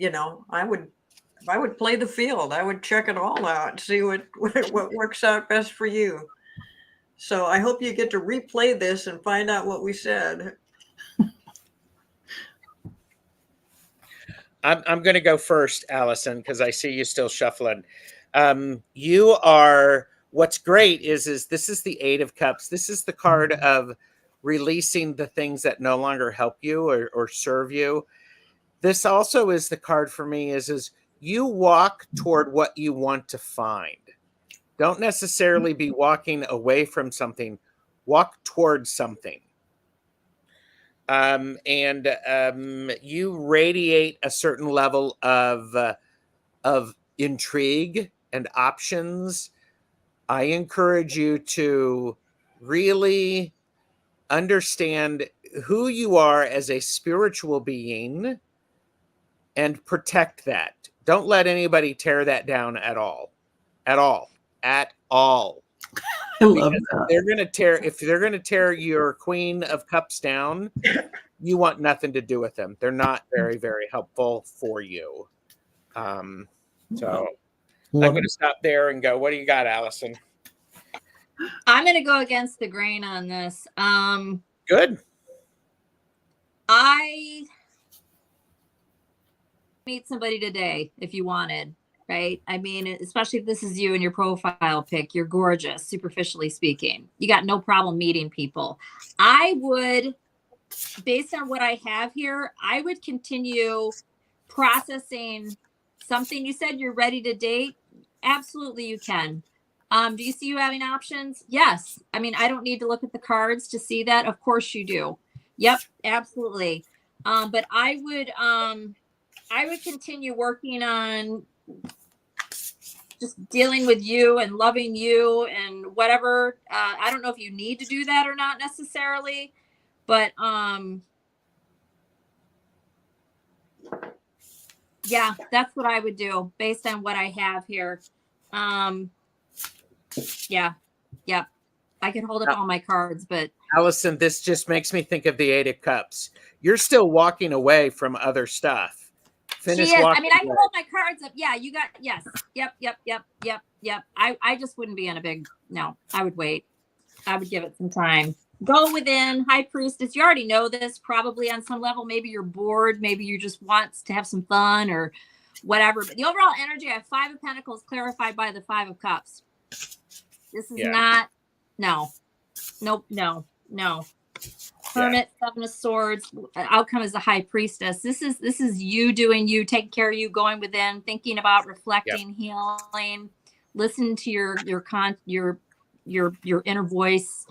play the field. I would check it all out, see what works out best for you. So I hope you get to replay this and find out what we said. I'm going to go first, Allison, because I see you still shuffling. You are. What's great is this is the Eight of Cups. This is the card of releasing the things that no longer help you or serve you. This also is the card for me is you walk toward what you want to find. Don't necessarily be walking away from something. Walk towards something. You radiate a certain level of intrigue and options. I encourage you to really understand who you are as a spiritual being and protect that. Don't let anybody tear that down at all. At all. At all. I love Because that. if they're gonna tear your Queen of Cups down, you want nothing to do with them. They're not very, very helpful for you. So I'm Love gonna stop there and go, what do you got, Allison? I'm going to go against the grain on this. Good. I meet somebody today if you wanted, right? I mean, especially if this is you and your profile pic, you're gorgeous, superficially speaking. You got no problem meeting people. I would, based on what I have here, I would continue processing something. You said you're ready to date. Absolutely, you can. Do you see you having options? Yes. I mean, I don't need to look at the cards to see that. Of course you do. Yep, absolutely. But I would continue working on just dealing with you and loving you and whatever. I don't know if you need to do that or not necessarily, but yeah, that's what I would do based on what I have here. Yeah. Yep. I can hold up all my cards, but Allison, this just makes me think of the Eight of Cups. You're still walking away from other stuff. Finish she is. I walking mean, I can away. hold my cards up. Yeah, you got, yes. Yep. I just wouldn't be in a big, no, I would wait. I would give it some time. Go within. High Priestess. You already know this probably on some level. Maybe you're bored. Maybe you just want to have some fun or whatever. But the overall energy, I have Five of Pentacles clarified by the Five of Cups. This is not, no. Hermit, Seven of Swords. Outcome is the High Priestess. This is you doing you, taking care of you, going within, thinking about, reflecting, healing, listen to your inner voice,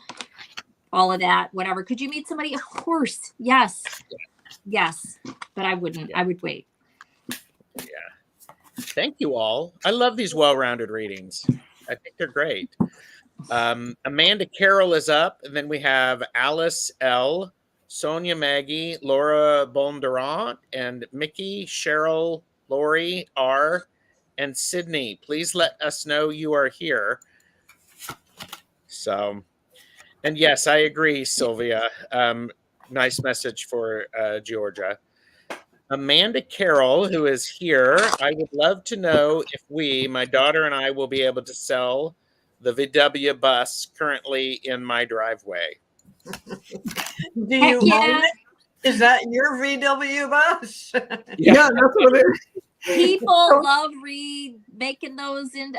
all of that, whatever. Could you meet somebody? Of course. Yes. But I wouldn't. I would wait. Yeah. Thank you all. I love these well-rounded readings. I think they're great. Amanda Carroll is up, and then we have Alice L, Sonia Maggie, Laura Bondurant, and Mickey, Cheryl, Lori R, and Sydney. Please let us know you are here. So, and yes, I agree, Sylvia. Nice message for Georgia. Amanda Carroll, who is here, I would love to know if my daughter and I, will be able to sell the VW bus currently in my driveway. Do you own it? Is that your VW bus? Yeah, that's what it is. People love making those into.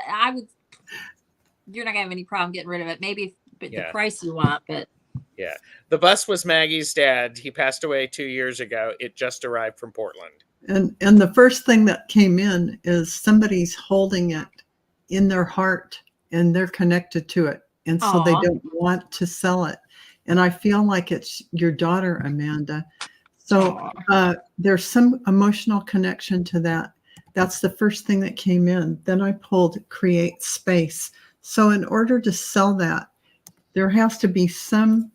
You're not gonna have any problem getting rid of it. Maybe the price you want, but yeah, the bus was Maggie's dad. He passed away 2 years ago. It just arrived from Portland. And the first thing that came in is somebody's holding it in their heart and they're connected to it. And so they don't want to sell it. And I feel like it's your daughter, Amanda. So there's some emotional connection to that. That's the first thing that came in. Then I pulled create space. So in order to sell that, there has to be some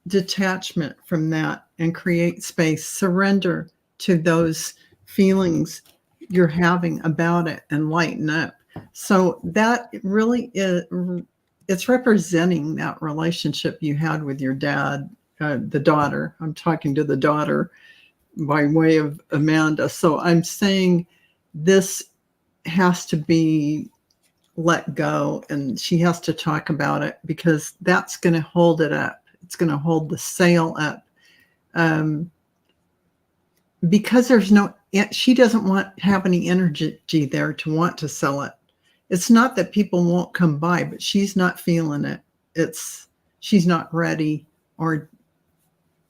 detachment from that and create space, surrender to those feelings you're having about it and lighten up. So that really is, it's representing that relationship you had with your dad, the daughter. I'm talking to the daughter by way of Amanda. So I'm saying this has to be let go and she has to talk about it because that's going to hold it up. It's going to hold the sail up. um, because she doesn't have any energy there to want to sell it. It's not that people won't come by, but she's not feeling it. She's not ready, or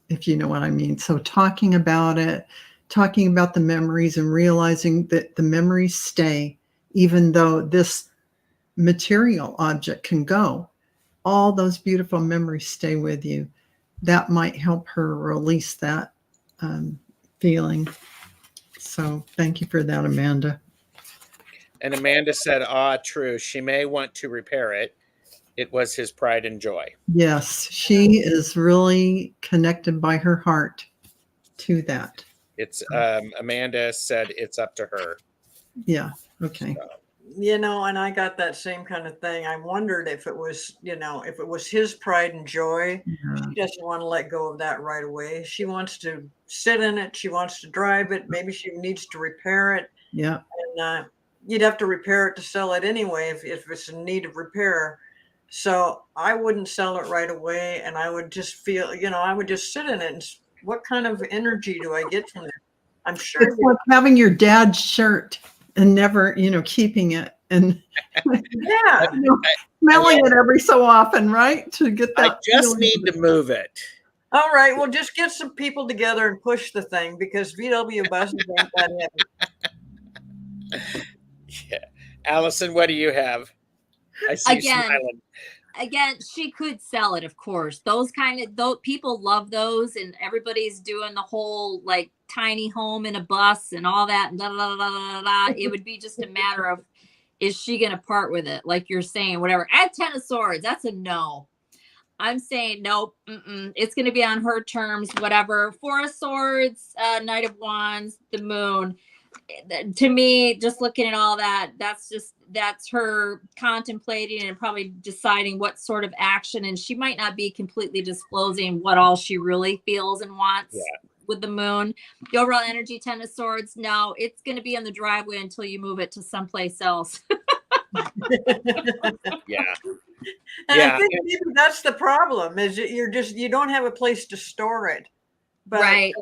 if you know what I mean. So talking about it, talking about the memories, and realizing that the memories stay, even though this material object can go, all those beautiful memories stay with you. That might help her release that feeling. So thank you for that, Amanda. And Amanda said, true. She may want to repair it. It was his pride and joy. Yes, she is really connected by her heart to that. It's Amanda said it's up to her. Yeah. Okay. So, And I got that same kind of thing. I wondered if it was, if it was his pride and joy. Yeah. She doesn't want to let go of that right away. She wants to sit in it. She wants to drive it. Maybe she needs to repair it. Yeah. And you'd have to repair it to sell it anyway if it's in need of repair. So I wouldn't sell it right away. And I would just feel, I would just sit in it. And what kind of energy do I get from it? I'm sure It's like having your dad's shirt and never, keeping it and yeah. smelling it every so often, right? To get that. I just feeling. need to move it. All right. Well, just get some people together and push the thing, because VW buses aren't that heavy. Yeah. Allison, what do you have? I see you smiling. Again, she could sell it, of course. Those people love those, and everybody's doing the whole like tiny home in a bus and all that. And It would be just a matter of, is she going to part with it? Like you're saying, whatever. Add 10 of swords. That's a no. I'm saying nope. It's going to be on her terms. Whatever. 4 of swords, Knight of Wands, the Moon. To me, just looking at all that, that's her contemplating and probably deciding what sort of action, and she might not be completely disclosing what all she really feels and wants with the Moon. The overall energy, 10 of swords, no, it's going to be in the driveway until you move it to someplace else. Yeah. And I think maybe that's the problem, is you don't have a place to store it. But right.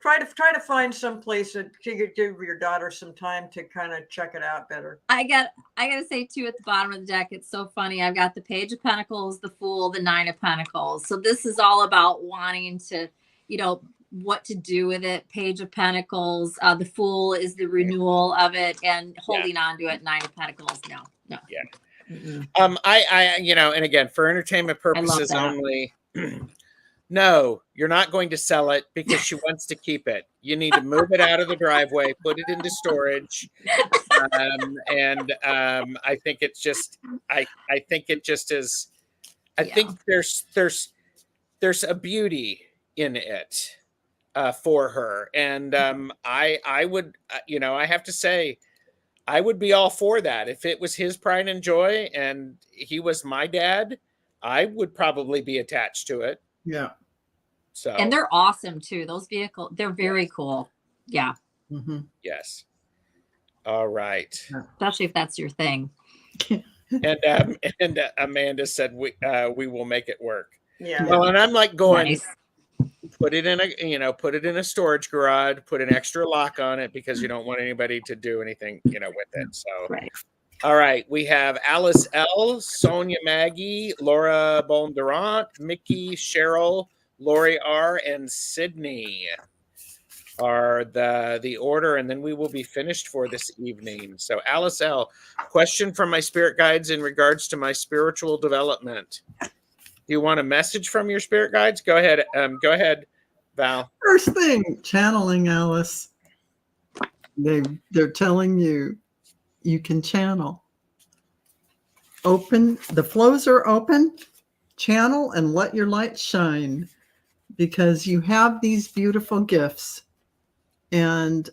Try to find some place that you could give your daughter some time to kind of check it out better. I gotta say too, at the bottom of the deck, it's so funny. I've got the Page of Pentacles, the Fool, the 9 of Pentacles. So this is all about wanting to, what to do with it. Page of Pentacles, the Fool is the renewal of it and holding on to it. 9 of Pentacles, no. Yeah. Mm-hmm. I and again, for entertainment purposes only. No, you're not going to sell it because she wants to keep it. You need to move it out of the driveway, put it into storage. I think it's just, I think it just is, I think there's a beauty in it for her. And I would, I have to say, I would be all for that. If it was his pride and joy and he was my dad, I would probably be attached to it. Yeah. So, and they're awesome too. Those vehicles, they're very cool. Yeah. Mm-hmm. Yes. All right. Especially if that's your thing. And Amanda said we will make it work. Yeah. Well, and I'm like going, Nice. put it in a storage garage, put an extra lock on it because you don't want anybody to do anything, with it. So, Right. All right, we have Alice L, Sonia Maggie, Laura Bondurant, Mickey, Cheryl, Lori R, and Sydney are the order, and then we will be finished for this evening. So Alice L, question from my spirit guides in regards to my spiritual development. Do you want a message from your spirit guides? Go ahead. Go ahead, Val. First thing, channeling, Alice. They're telling you can channel. Open, the flows are open. Channel and let your light shine, because you have these beautiful gifts and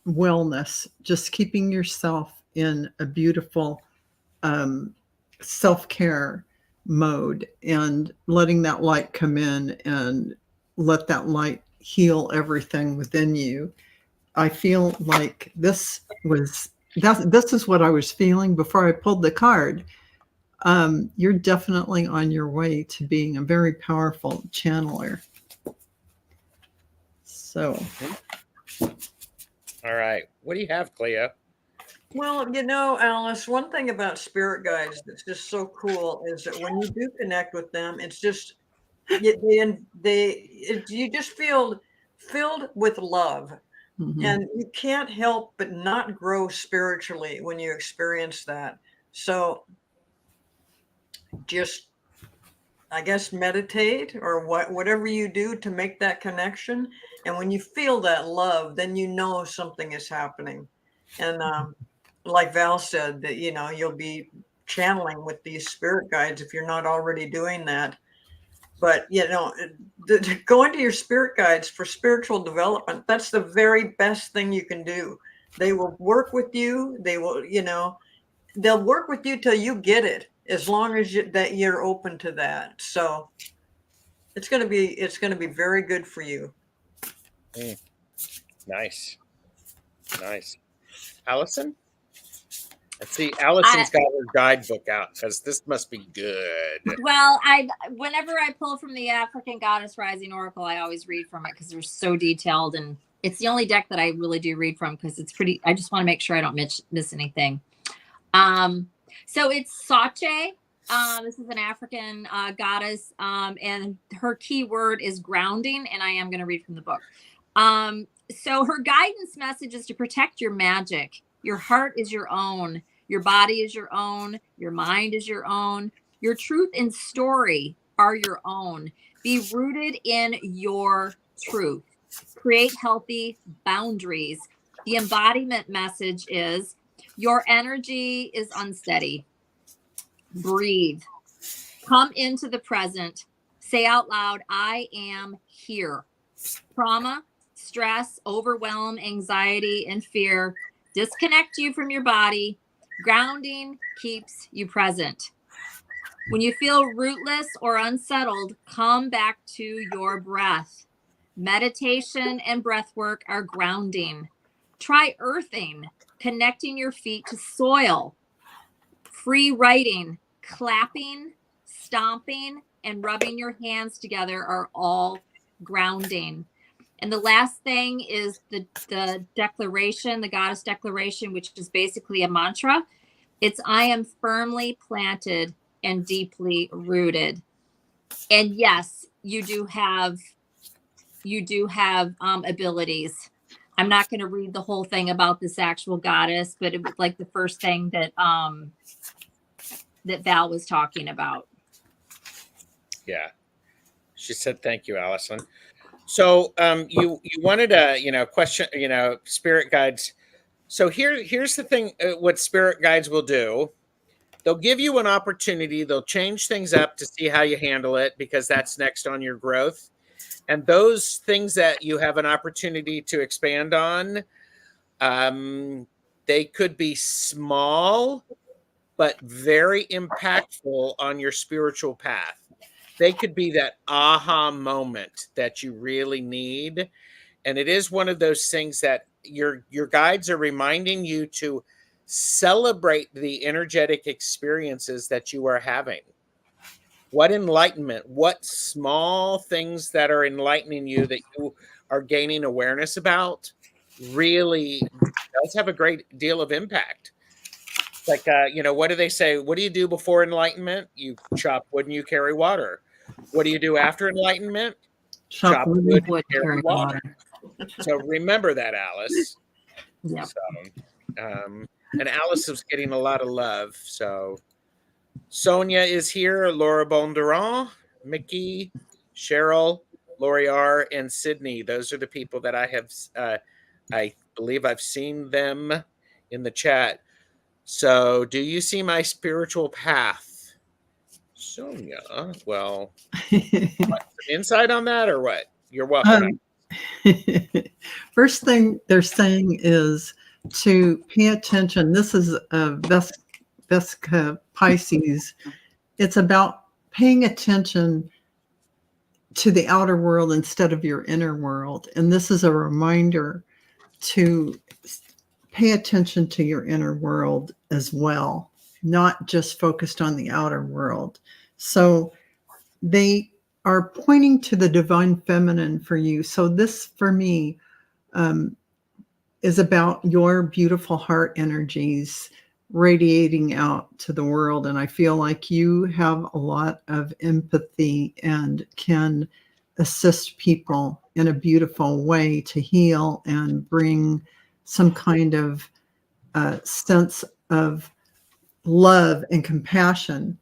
wellness, just keeping yourself in a beautiful self-care mode and letting that light come in and let that light heal everything within you. I feel like this is what I was feeling before I pulled the card. you're definitely on your way to being a very powerful channeler. So, All right. What do you have, Cleo? Well, you know, Alice, one thing about spirit guides that's just so cool is that when you do connect with them, it's just you just feel filled with love. And you can't help but not grow spiritually when you experience that. So just, I guess, meditate or whatever you do to make that connection. And when you feel that love, then you know something is happening. And like Val said, that, you know, you'll be channeling with these spirit guides if you're not already doing that. But, you know, going to your spirit guides for spiritual development, that's the very best thing you can do. They will work with you. They will, you know, they'll work with you till you get it, as long as that you're open to that. So it's going to be very good for you. Nice. Allison? Let's see. Allison's got her guidebook out because this must be good. Well, whenever I pull from the African Goddess Rising Oracle, I always read from it because they're so detailed, and it's the only deck that I really do read from because it's pretty. I just want to make sure I don't miss anything. So it's Sache. This is an African goddess, and her key word is grounding, and I am going to read from the book. So her guidance message is to protect your magic. Your heart is your own. Your body is your own. Your mind is your own. Your truth and story are your own. Be rooted in your truth. Create healthy boundaries. The embodiment message is your energy is unsteady. Breathe. Come into the present. Say out loud, I am here. Trauma, stress, overwhelm, anxiety, and fear disconnect you from your body. Grounding keeps you present. When you feel rootless or unsettled, come back to your breath. Meditation and breath work are grounding. Try earthing, connecting your feet to soil. Free writing, clapping, stomping, and rubbing your hands together are all grounding. And the last thing is the declaration, the goddess declaration, which is basically a mantra. It's I am firmly planted and deeply rooted. And yes, you do have abilities. I'm not going to read the whole thing about this actual goddess, but it was like the first thing that that Val was talking about. Yeah. She said, thank you, Allison. So you wanted a question, spirit guides. So here's the thing, what spirit guides will do. They'll give you an opportunity. They'll change things up to see how you handle it, because that's next on your growth. And those things that you have an opportunity to expand on, they could be small, but very impactful on your spiritual path. They could be that aha moment that you really need. And it is one of those things that your guides are reminding you to celebrate the energetic experiences that you are having. What enlightenment, what small things that are enlightening you that you are gaining awareness about really does have a great deal of impact. Like, what do they say? What do you do before enlightenment? You chop wood and you carry water. What do you do after enlightenment? Chop wood and carry water. So remember that, Alice. Yeah. So, and Alice is getting a lot of love. So Sonia is here, Laura Bondurant, Mickey, Cheryl, Lori R, and Sydney. Those are the people that I have, I believe I've seen them in the chat. So do you see my spiritual path? Sonia, well, some insight on that or what? You're welcome. First thing they're saying is to pay attention. This is a Vesica Pisces. It's about paying attention to the outer world instead of your inner world. And this is a reminder to pay attention to your inner world as well, not just focused on the outer world. So they are pointing to the divine feminine for you. So this, for me, is about your beautiful heart energies radiating out to the world. And I feel like you have a lot of empathy and can assist people in a beautiful way to heal and bring some kind of sense of love and compassion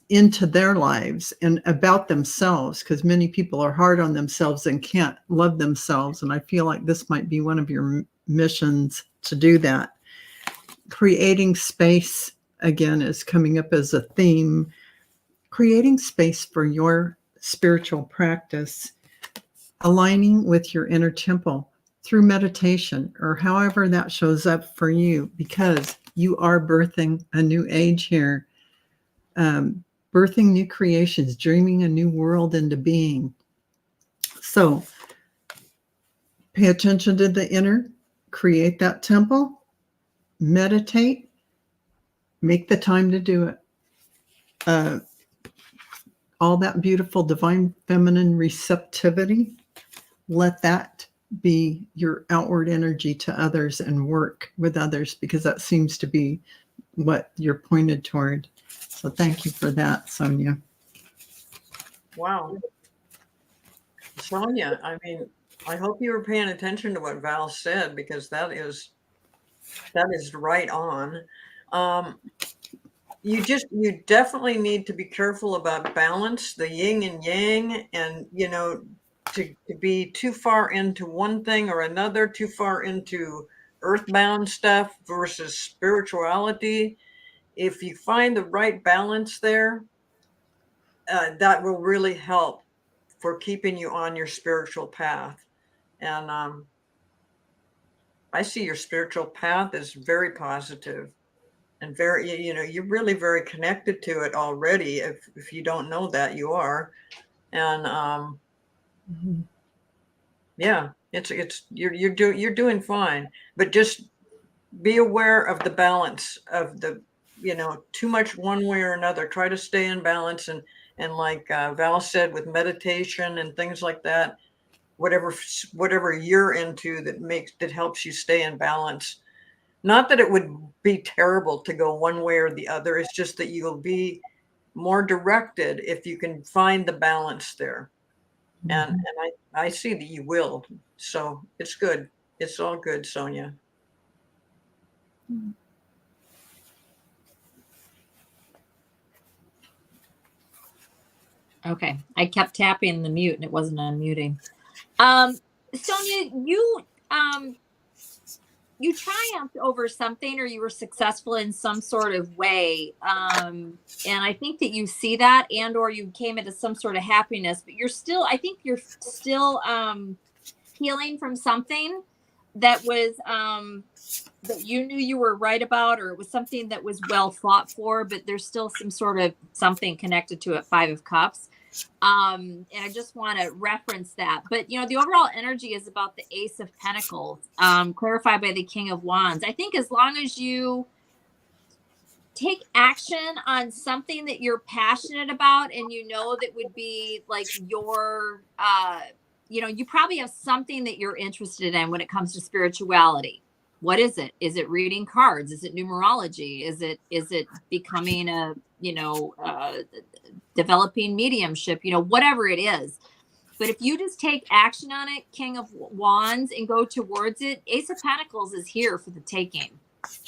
into their lives and about themselves, because many people are hard on themselves and can't love themselves. And I feel like this might be one of your missions to do that. Creating space, again, is coming up as a theme. Creating space for your spiritual practice, aligning with your inner temple through meditation or however that shows up for you, because you are birthing a new age here, birthing new creations, dreaming a new world into being. So pay attention to the inner, create that temple, meditate, make the time to do it. All that beautiful divine feminine receptivity, let that be your outward energy to others and work with others, because that seems to be what you're pointed toward. So thank you for that, Sonia. Wow. Sonia, I mean, I hope you were paying attention to what Val said, because that is right on. You definitely need to be careful about balance, the yin and yang, and, to be too far into one thing or another, too far into earthbound stuff versus spirituality. If you find the right balance there, that will really help for keeping you on your spiritual path. And I see your spiritual path as very positive and very, you're really very connected to it already. If you don't know that, you are. And yeah, you're doing fine, but just be aware of the balance of the, too much one way or another. Try to stay in balance, and like Val said, with meditation and things like that, whatever you're into that helps you stay in balance. Not that it would be terrible to go one way or the other. It's just that you'll be more directed if you can find the balance there. And I see that you will. So it's good. It's all good, Sonia. Okay, I kept tapping the mute and it wasn't unmuting. Sonia, you triumphed over something, or you were successful in some sort of way, and I think that you see that, and or you came into some sort of happiness, but I think you're still healing from something that was that you knew you were right about, or it was something that was well fought for, but there's still some sort of something connected to it. 5 of Cups. And I just want to reference that. But, the overall energy is about the Ace of Pentacles, clarified by the King of Wands. I think as long as you take action on something that you're passionate about, and that would be like your, you probably have something that you're interested in when it comes to spirituality. What is it? Is it reading cards? Is it numerology? Is it becoming a, developing mediumship, whatever it is. But if you just take action on it, King of Wands, and go towards it, Ace of Pentacles is here for the taking.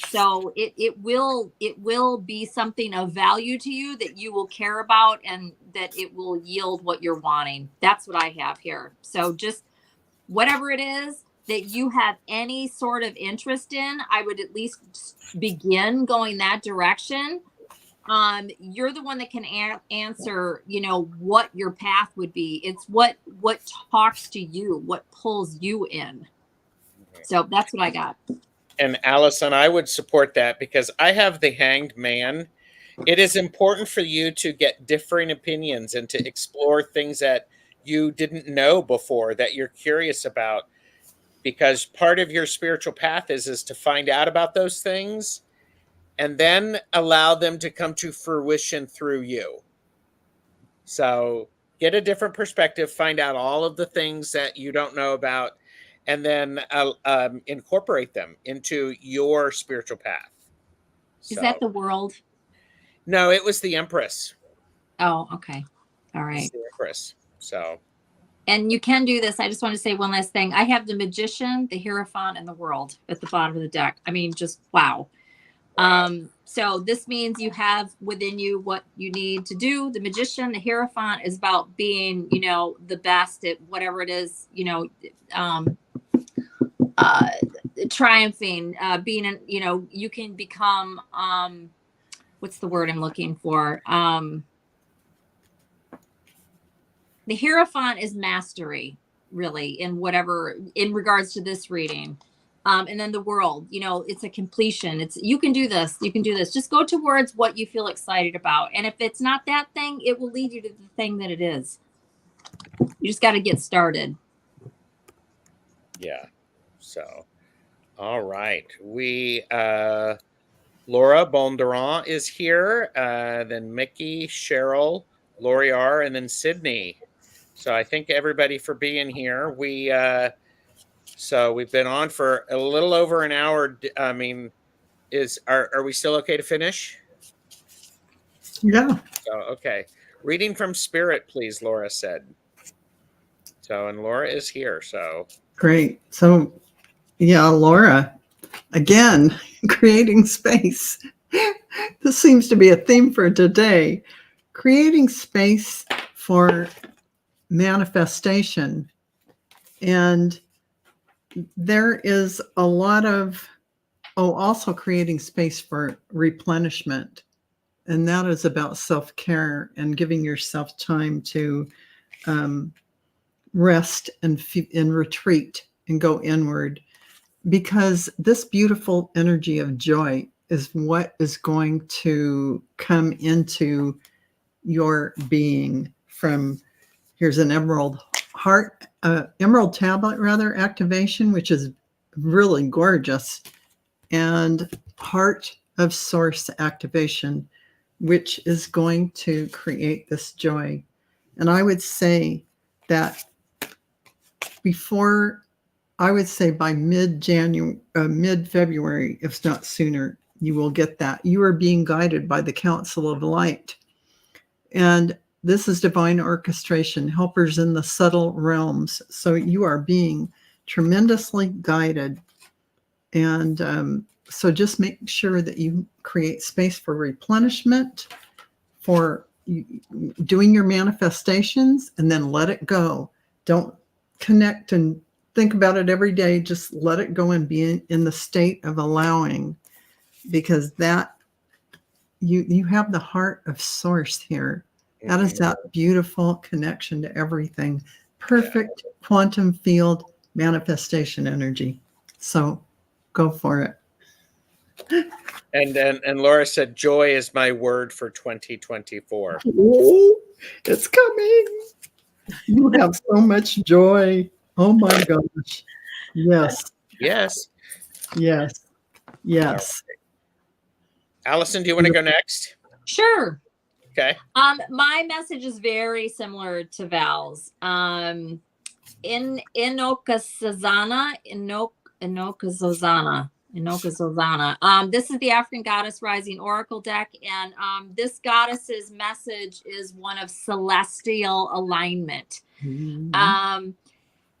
So it will be something of value to you that you will care about, and that it will yield what you're wanting. That's what I have here. So just whatever it is that you have any sort of interest in, I would at least begin going that direction. You're the one that can answer, what your path would be. It's what talks to you, what pulls you in. So that's what I got. And Allison, I would support that, because I have the Hanged Man. It is important for you to get differing opinions and to explore things that you didn't know before, that you're curious about, because part of your spiritual path is to find out about those things and then allow them to come to fruition through you. So get a different perspective, find out all of the things that you don't know about, and then incorporate them into your spiritual path. Is that the world? No, it was the Empress. Oh, okay. All right. It's the Empress. So. And you can do this. I just want to say one last thing. I have the Magician, the Hierophant, and the World at the bottom of the deck. I mean, just wow. So this means you have within you what you need to do. The Magician, the Hierophant is about being, you know, the best at whatever it is, you know, triumphing, being, you know, you can become, what's the word I'm looking for? The Hierophant is mastery, really, in whatever, in regards to this reading. And then the World, you know, it's a completion. It's, you can do this. You can do this. Just go towards what you feel excited about. And if it's not that thing, it will lead you to the thing that it is. You just got to get started. Yeah. So, all right. We, Laura Bondurant is here. Then Mickey, Cheryl, Lori R, and then Sydney. So I thank everybody for being here. So we've been on for a little over an hour. I mean, are we still okay to finish? Yeah. So, okay. Reading from Spirit, please, Laura said. So, and Laura is here. So Great. So, yeah, Laura, again, creating space. This seems to be a theme for today. Creating space for manifestation. And there is a lot of, also creating space for replenishment. And that is about self-care and giving yourself time to rest and retreat and go inward. Because this beautiful energy of joy is what is going to come into your being from, here's an emerald tablet rather, activation, which is really gorgeous, and heart of source activation, which is going to create this joy. And I would say that by mid-January, mid-February, if not sooner, you will get that. You are being guided by the Council of Light. And this is divine orchestration, helpers in the subtle realms. So you are being tremendously guided. And so just make sure that you create space for replenishment, for doing your manifestations, and then let it go. Don't connect and think about it every day. Just let it go and be in the state of allowing, because that you have the heart of source here. That is that beautiful connection to everything. Perfect quantum field manifestation energy. So go for it. And Laura said, joy is my word for 2024. Oh, it's coming. You have so much joy. Oh my gosh. Yes. Yes. Yes. Yes. Allison, do you want to go next? Sure. Okay. My message is very similar to Val's. Inokazana. This is the African Goddess Rising Oracle deck, and this goddess's message is one of celestial alignment. Mm-hmm.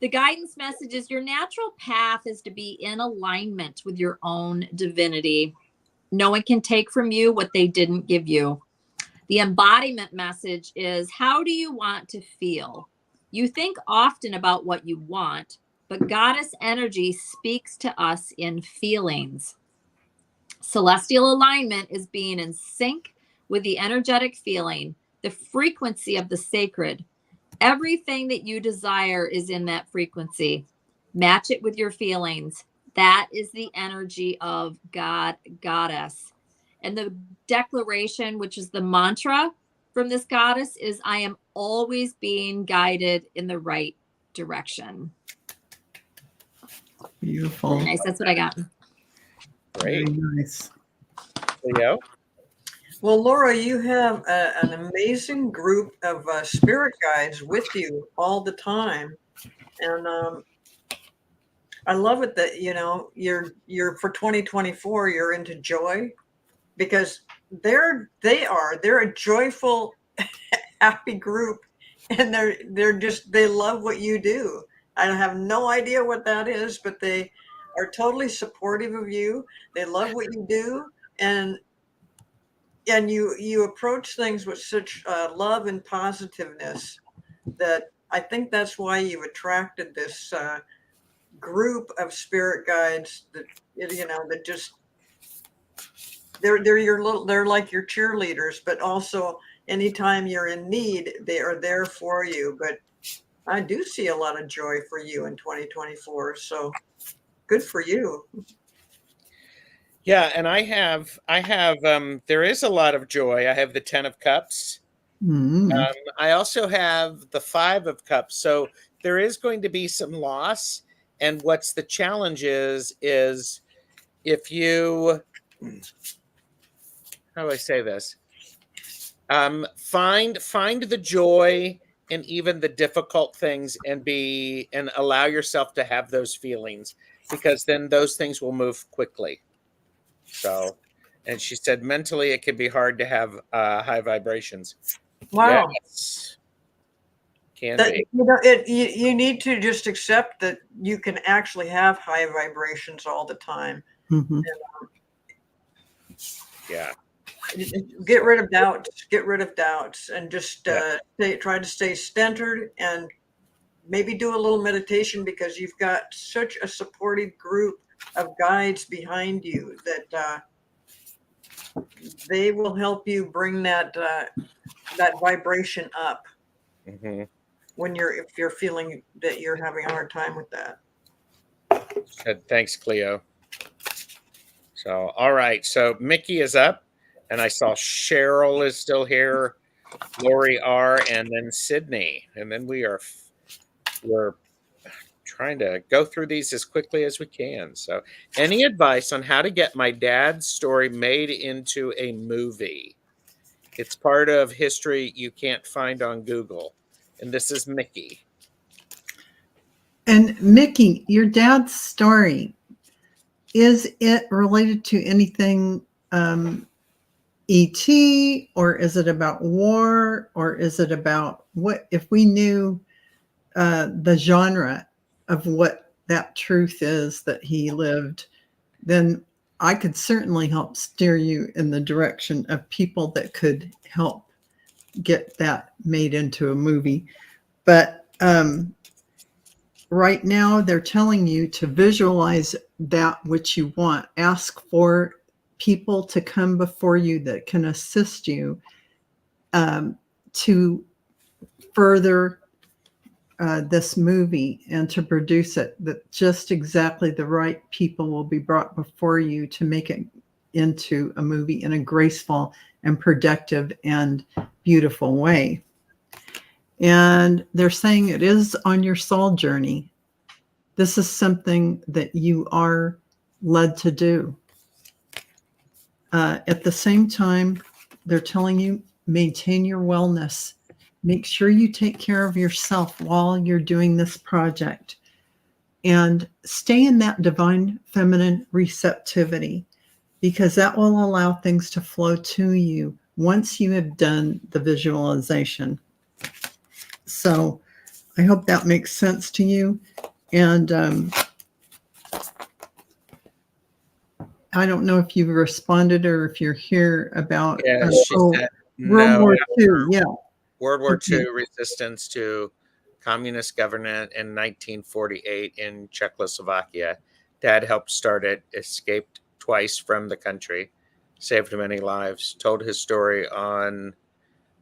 The guidance message is your natural path is to be in alignment with your own divinity. No one can take from you what they didn't give you. The embodiment message is, how do you want to feel? You think often about what you want, but goddess energy speaks to us in feelings. Celestial alignment is being in sync with the energetic feeling, the frequency of the sacred. Everything that you desire is in that frequency. Match it with your feelings. That is the energy of God, goddess. And the declaration, which is the mantra from this goddess, is, I am always being guided in the right direction. Beautiful. Nice. That's what I got. Great. Very nice. Cleo. Well, Laura, you have an amazing group of spirit guides with you all the time, and I love it that you're for 2024 you're into joy, because they're a joyful, happy group, and they love what you do. I have no idea what that is, but they are totally supportive of you. They love what you do, and you approach things with such love and positiveness that I think that's why you've attracted this group of spirit guides that that just they're like your cheerleaders, but also anytime you're in need, they are there for you. But I do see a lot of joy for you in 2024, so good for you. Yeah, and I have there is a lot of joy. I have the 10 of Cups. Mm. I also have the 5 of Cups. So there is going to be some loss. And what's the challenge is if you, how do I say this? Find the joy in even the difficult things, and allow yourself to have those feelings, because then those things will move quickly. So, and she said mentally it can be hard to have high vibrations. Wow. Yes. Can That, be. you need to just accept that you can actually have high vibrations all the time. Mhm. Yeah. Get rid of doubts, and just try to stay centered, and maybe do a little meditation, because you've got such a supportive group of guides behind you that they will help you bring that vibration up Mm-hmm. if you're feeling that you're having a hard time with that. Said, thanks, Cleo. So, all right. So Mickey is up, and I saw Cheryl is still here, Lori R, and then Sydney, and then we're trying to go through these as quickly as we can. So, any advice on how to get my dad's story made into a movie? It's part of history you can't find on Google. And this is Mickey. And Mickey, your dad's story, is it related to anything ET, or is it about war, or is it about what, if we knew the genre of what that truth is that he lived, then I could certainly help steer you in the direction of people that could help get that made into a movie. But right now they're telling you to visualize that which you want. Ask for people to come before you that can assist you to further this movie and to produce it, that just exactly the right people will be brought before you to make it into a movie in a graceful and productive and beautiful way. And they're saying it is on your soul journey. This is something that you are led to do. At the same time, they're telling you maintain your wellness. Make sure you take care of yourself while you're doing this project, and stay in that divine feminine receptivity, because that will allow things to flow to you once you have done the visualization. So I hope that makes sense to you. And I don't know if you've responded or if you're here about Yeah, she said World no. War II. Yeah. World War Okay. II resistance to communist government in 1948 in Czechoslovakia. Dad helped start it, escaped twice from the country, saved many lives, told his story on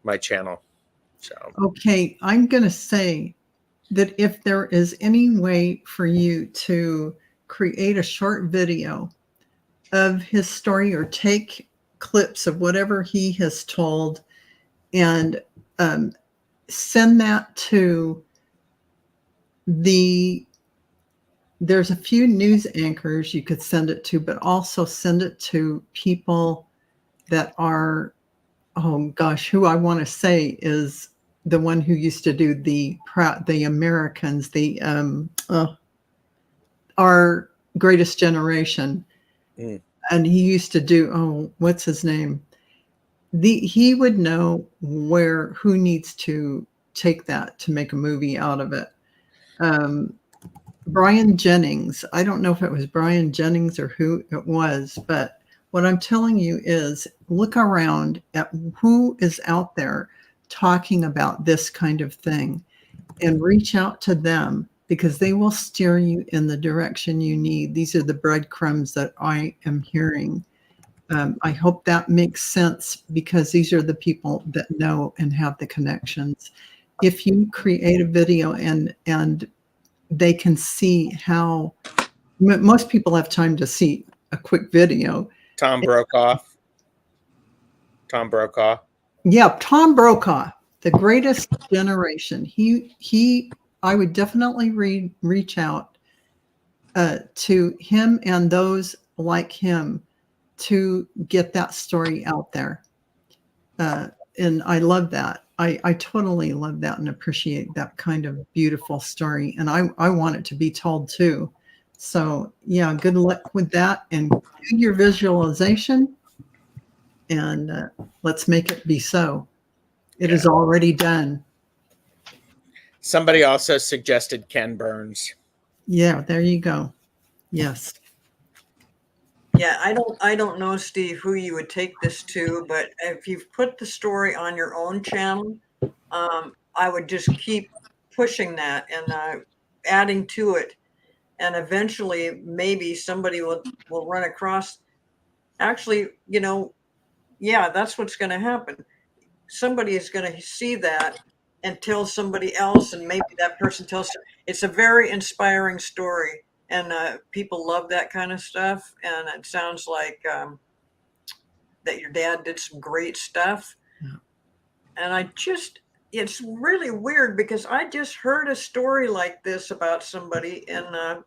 my channel. So, Okay, I'm going to say that if there is any way for you to create a short video of his story, or take clips of whatever he has told, and send that to there's a few news anchors you could send it to, but also send it to people that are, oh gosh, who I want to say is the one who used to do the Americans, our Greatest Generation. Mm. And he used to do, oh, what's his name? He would know who needs to take that to make a movie out of it. Brian Jennings. I don't know if it was Brian Jennings or who it was, but what I'm telling you is look around at who is out there talking about this kind of thing and reach out to them, because they will steer you in the direction you need. These are the breadcrumbs that I am hearing. I hope that makes sense, because these are the people that know and have the connections. If you create a video and they can see how most people have time to see a quick video. Tom Brokaw. Yeah, Tom Brokaw, The Greatest Generation. I would definitely reach out to him and those like him to get that story out there. And I love that. I totally love that and appreciate that kind of beautiful story. And I want it to be told too. So yeah, good luck with that, and do your visualization, and let's make it be so. It is already done. Somebody also suggested Ken Burns. Yeah, there you go. Yes. Yeah, I don't know, Steve, who you would take this to, but if you've put the story on your own channel, I would just keep pushing that and adding to it, and eventually maybe somebody will run across. Actually, yeah, that's what's going to happen. Somebody is going to see that and tell somebody else, and maybe that person tells. It's a very inspiring story. And people love that kind of stuff. And it sounds like that your dad did some great stuff. Yeah. And it's really weird, because I just heard a story like this about somebody, and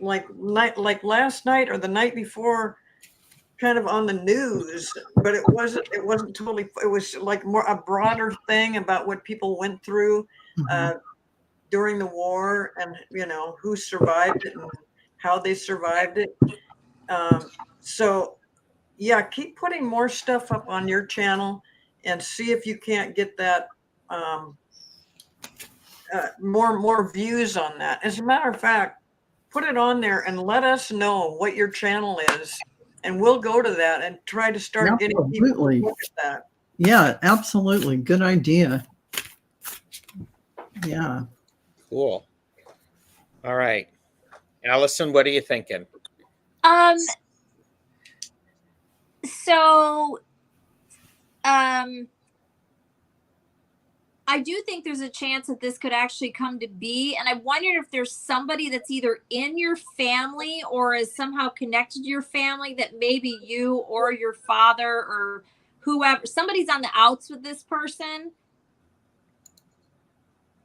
like last night or the night before, kind of on the news, but it wasn't totally. It was like more a broader thing about what people went through. Mhm. During the war, and who survived it and how they survived it. So yeah, keep putting more stuff up on your channel and see if you can't get that more views on that. As a matter of fact, put it on there and let us know what your channel is, and we'll go to that and try to start getting people to look at that. Yeah, absolutely. Good idea. Yeah. Cool. All right. Allison, what are you thinking? So I do think there's a chance that this could actually come to be. And I wondered if there's somebody that's either in your family or is somehow connected to your family, that maybe you or your father or whoever, somebody's on the outs with this person.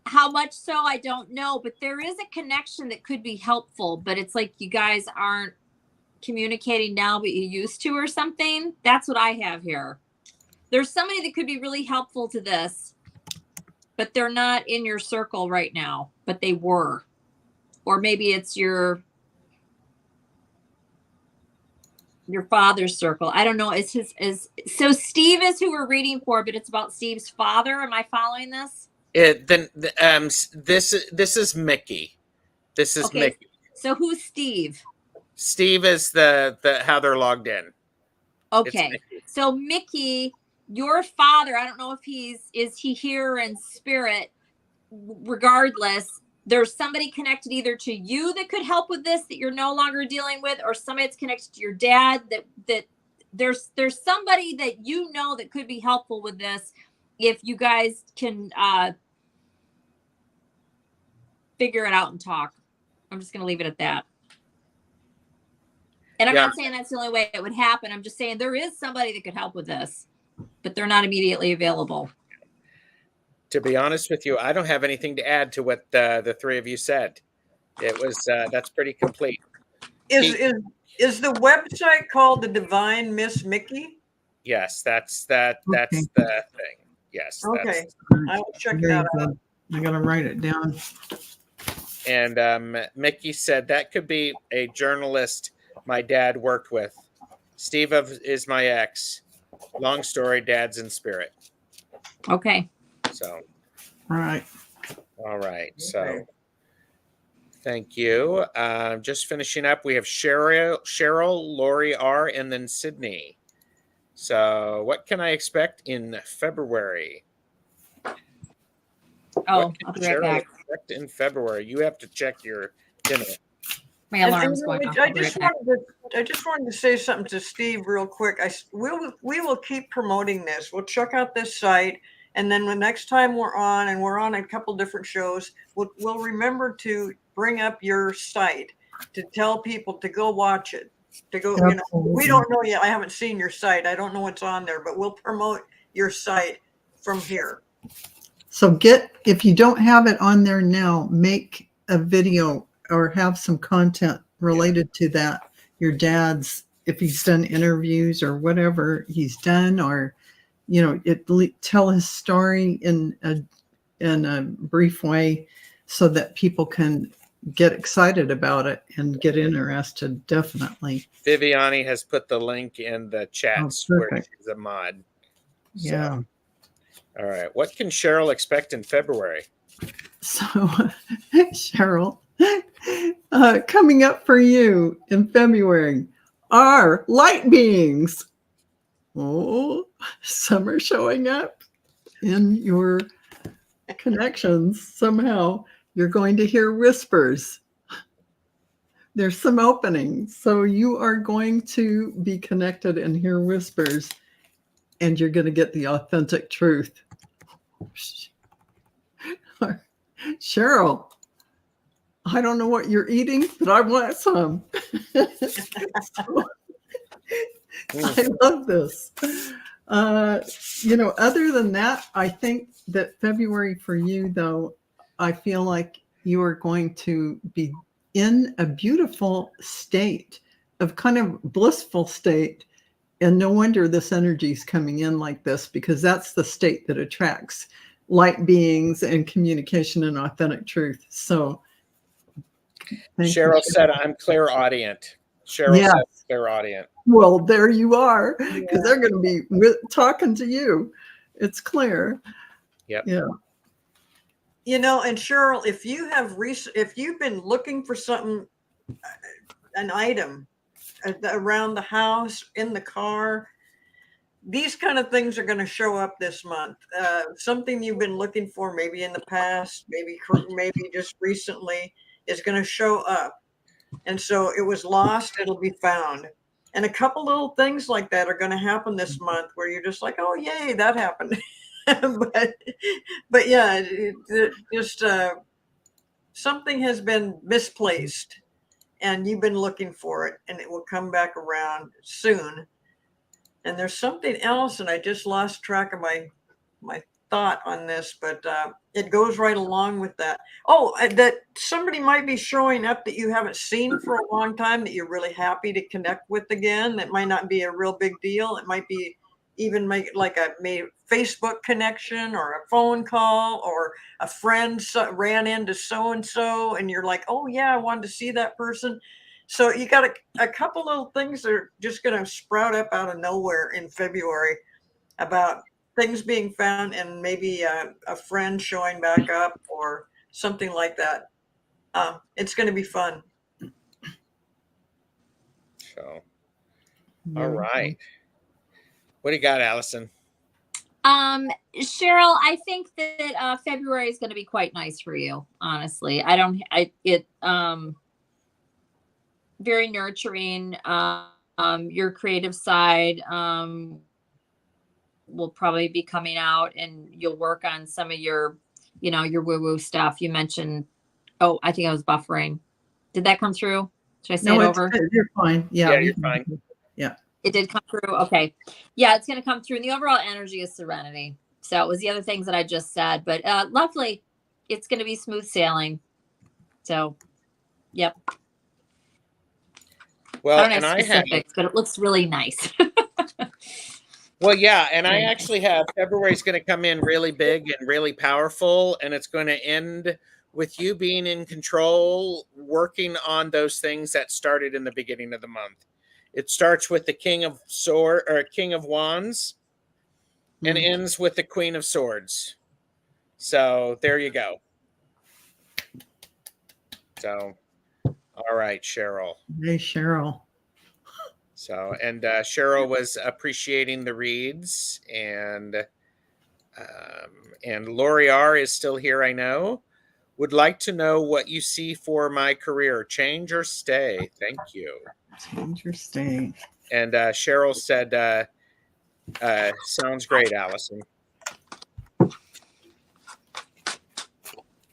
How much so, I don't know, but there is a connection that could be helpful, but it's like you guys aren't communicating now, but you used to or something. That's what I have here. There's somebody that could be really helpful to this, but they're not in your circle right now, but they were. Or maybe it's your father's circle. I don't know. So Steve is who we're reading for, but it's about Steve's father. Am I following this? This is Mickey. This is Okay. Mickey. So who's Steve? Steve is the how they're logged in. Okay. So Mickey, your father, I don't know if is he here in spirit? Regardless, there's somebody connected either to you that could help with this that you're no longer dealing with, or somebody that's connected to your dad that there's somebody that you know that could be helpful with this if you guys can figure it out and talk. I'm just going to leave it at that. And I'm not saying that's the only way it would happen. I'm just saying there is somebody that could help with this, but they're not immediately available. To be honest with you, I don't have anything to add to what the three of you said. It was that's pretty complete. Is the website called The Divine Miss Mickey? Yes, that's the thing. Yes. Okay, I will check Very that out. good. I gotta write it down. And Mickey said that could be a journalist my dad worked with. Steve is my ex. Long story, dad's in spirit. Okay. So, Right. all right. Okay. So, thank you. Just finishing up, we have Cheryl, Lori R, and then Sydney. So, what can I expect in February? Oh, What I'll can be right Cheryl back. expect in February? You have to check your dinner. My And, alarm's going off. I I'll be just right back. wanted to say something to Steve real quick. We will keep promoting this. We'll check out this site, and then the next time we're on, and we're on a couple different shows, we'll remember to bring up your site to tell people to go watch it. To go, you know, we Absolutely. don't know yet. I haven't seen your site. I don't know what's on there, but we'll promote your site from here. So if you don't have it on there now, make a video or have some content related to that. Your dad's, if he's done interviews or whatever he's done, or, you know, tell his story in a brief way so that people can get excited about it and get interested. Definitely. Viviani has put the link in the chats where perfect. she's a mod. So, Yeah. all right. What can Cheryl expect in February? So, Cheryl, coming up for you in February are light beings. Oh, some are showing up in your connections somehow. You're going to hear whispers. There's some openings. So you are going to be connected and hear whispers, and you're going to get the authentic truth. Cheryl, I don't know what you're eating, but I want some. So, I love this. You know, other than that, I think that February for you, though, I feel like you are going to be in a beautiful state of kind of blissful state. And no wonder this energy is coming in like this, because that's the state that attracts light beings and communication and authentic truth. So Cheryl said, I'm clairaudient. Cheryl said, clairaudient. Well, there you are, because they're going to be talking to you. It's clear. Yep. Yeah. You know, and Cheryl, if you've been looking for something, an item around the house, in the car, these kind of things are going to show up this month. Something you've been looking for, maybe in the past, maybe just recently, is going to show up. And so it was lost, it'll be found. And a couple little things like that are going to happen this month where you're just like, oh, yay, that happened. but yeah, just something has been misplaced and you've been looking for it, and it will come back around soon. And there's something else, and I just lost track of my thought on this, but it goes right along with that. Oh, that somebody might be showing up that you haven't seen for a long time that you're really happy to connect with again. That might not be a real big deal. It might be even make like a Facebook connection or a phone call, or a friend ran into so-and-so and you're like, oh yeah, I wanted to see that person. So you got a couple little things that are just going to sprout up out of nowhere in February about things being found, and maybe a friend showing back up or something like that. It's going to be fun. So, all right. What do you got, Allison? Cheryl, I think that February is going to be quite nice for you. Honestly, very nurturing. Your creative side will probably be coming out, and you'll work on some of your, your woo-woo stuff. You mentioned, I think I was buffering. Did that come through? Should I say it over? You're fine. Yeah, you're fine. Yeah. It did come through. Okay. Yeah, it's going to come through. And the overall energy is serenity. So it was the other things that I just said, but lovely. It's going to be smooth sailing. So, yep. Well, I don't have specifics, but it looks really nice. Well, yeah, and I Very nice. actually have February's going to come in really big and really powerful, and it's going to end with you being in control, working on those things that started in the beginning of the month. It starts with the King of Sword or King of Wands, and ends with the Queen of Swords. So there you go. So, all right, Cheryl. Hey, Cheryl. So, and Cheryl was appreciating the reads, and Lori R is still here. I know. Would like to know what you see for my career, change or stay. Thank you. Change your state. And Cheryl said, "Sounds great, Allison."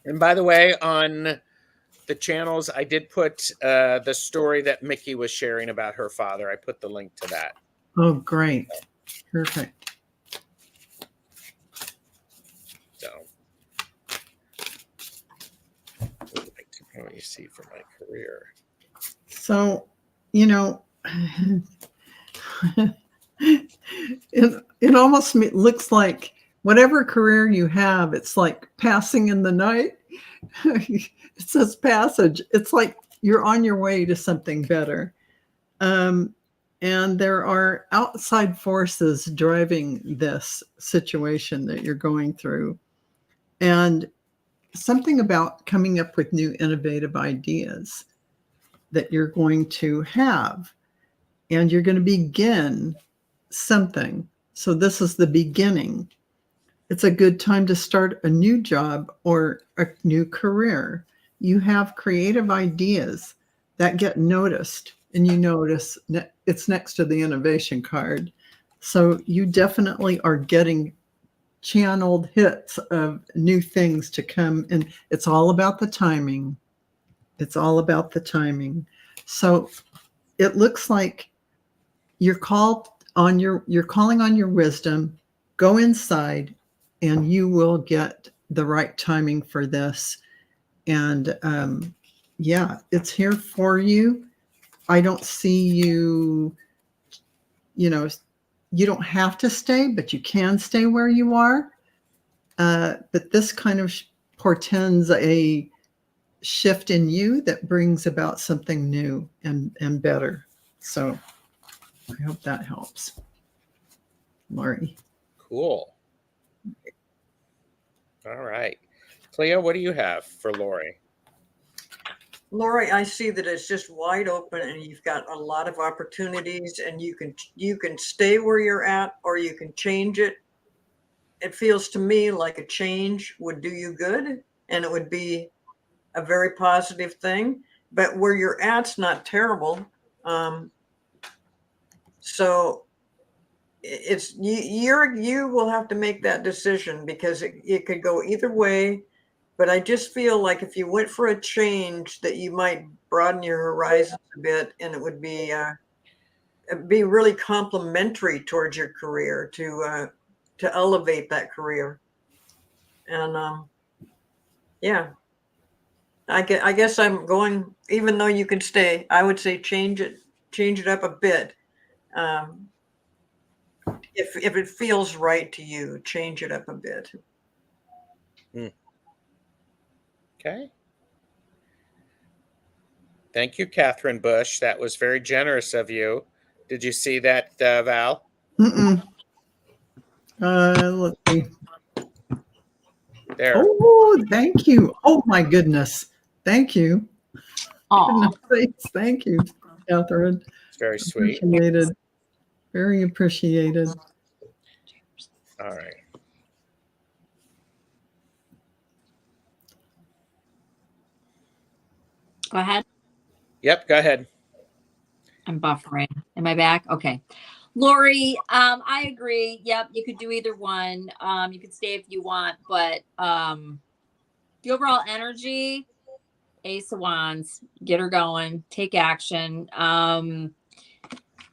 And by the way, on the channels, I did put the story that Mickey was sharing about her father. I put the link to that. Oh, great. Perfect. So, would like to know what you see for my career. So, you know, it almost looks like whatever career you have, it's like passing in the night. It says passage. It's like you're on your way to something better. And there are outside forces driving this situation that you're going through. And something about coming up with new innovative ideas that you're going to have. And you're going to begin something. So this is the beginning. It's a good time to start a new job or a new career. You have creative ideas that get noticed, and you notice it's next to the innovation card. So you definitely are getting channeled hits of new things to come, and it's all about the timing. It's all about the timing. So it looks like you're calling on your wisdom. Go inside, and you will get the right timing for this. And yeah, it's here for you. I don't see you, you know, you don't have to stay, but you can stay where you are. But this kind of portends a shift in you that brings about something new and better. So I hope that helps, Lori. Cool. All right. Clea, what do you have for Lori? Lori, I see that it's just wide open and you've got a lot of opportunities, and you can stay where you're at or you can change it. It feels to me like a change would do you good, and it would be a very positive thing. But where you're at's not terrible. So it's you will have to make that decision, because it could go either way. But I just feel like if you went for a change, that you might broaden your horizons a bit, and it would be really complimentary towards your career to elevate that career. And yeah, I guess I'm going. Even though you can stay, I would say change it up a bit. If it feels right to you, change it up a bit. Okay. Thank you, Catherine Bush. That was very generous of you. Did you see that, Val? Let's see. There. Oh, thank you. Oh my goodness. Thank you. Aw. Thank you, Catherine. It's very sweet. Appreciated. Very appreciated. All right. Go ahead. Yep, go ahead. I'm buffering. Am I back? Okay. Lori, I agree. Yep, you could do either one. You could stay if you want, but the overall energy, Ace of Wands, get her going, take action.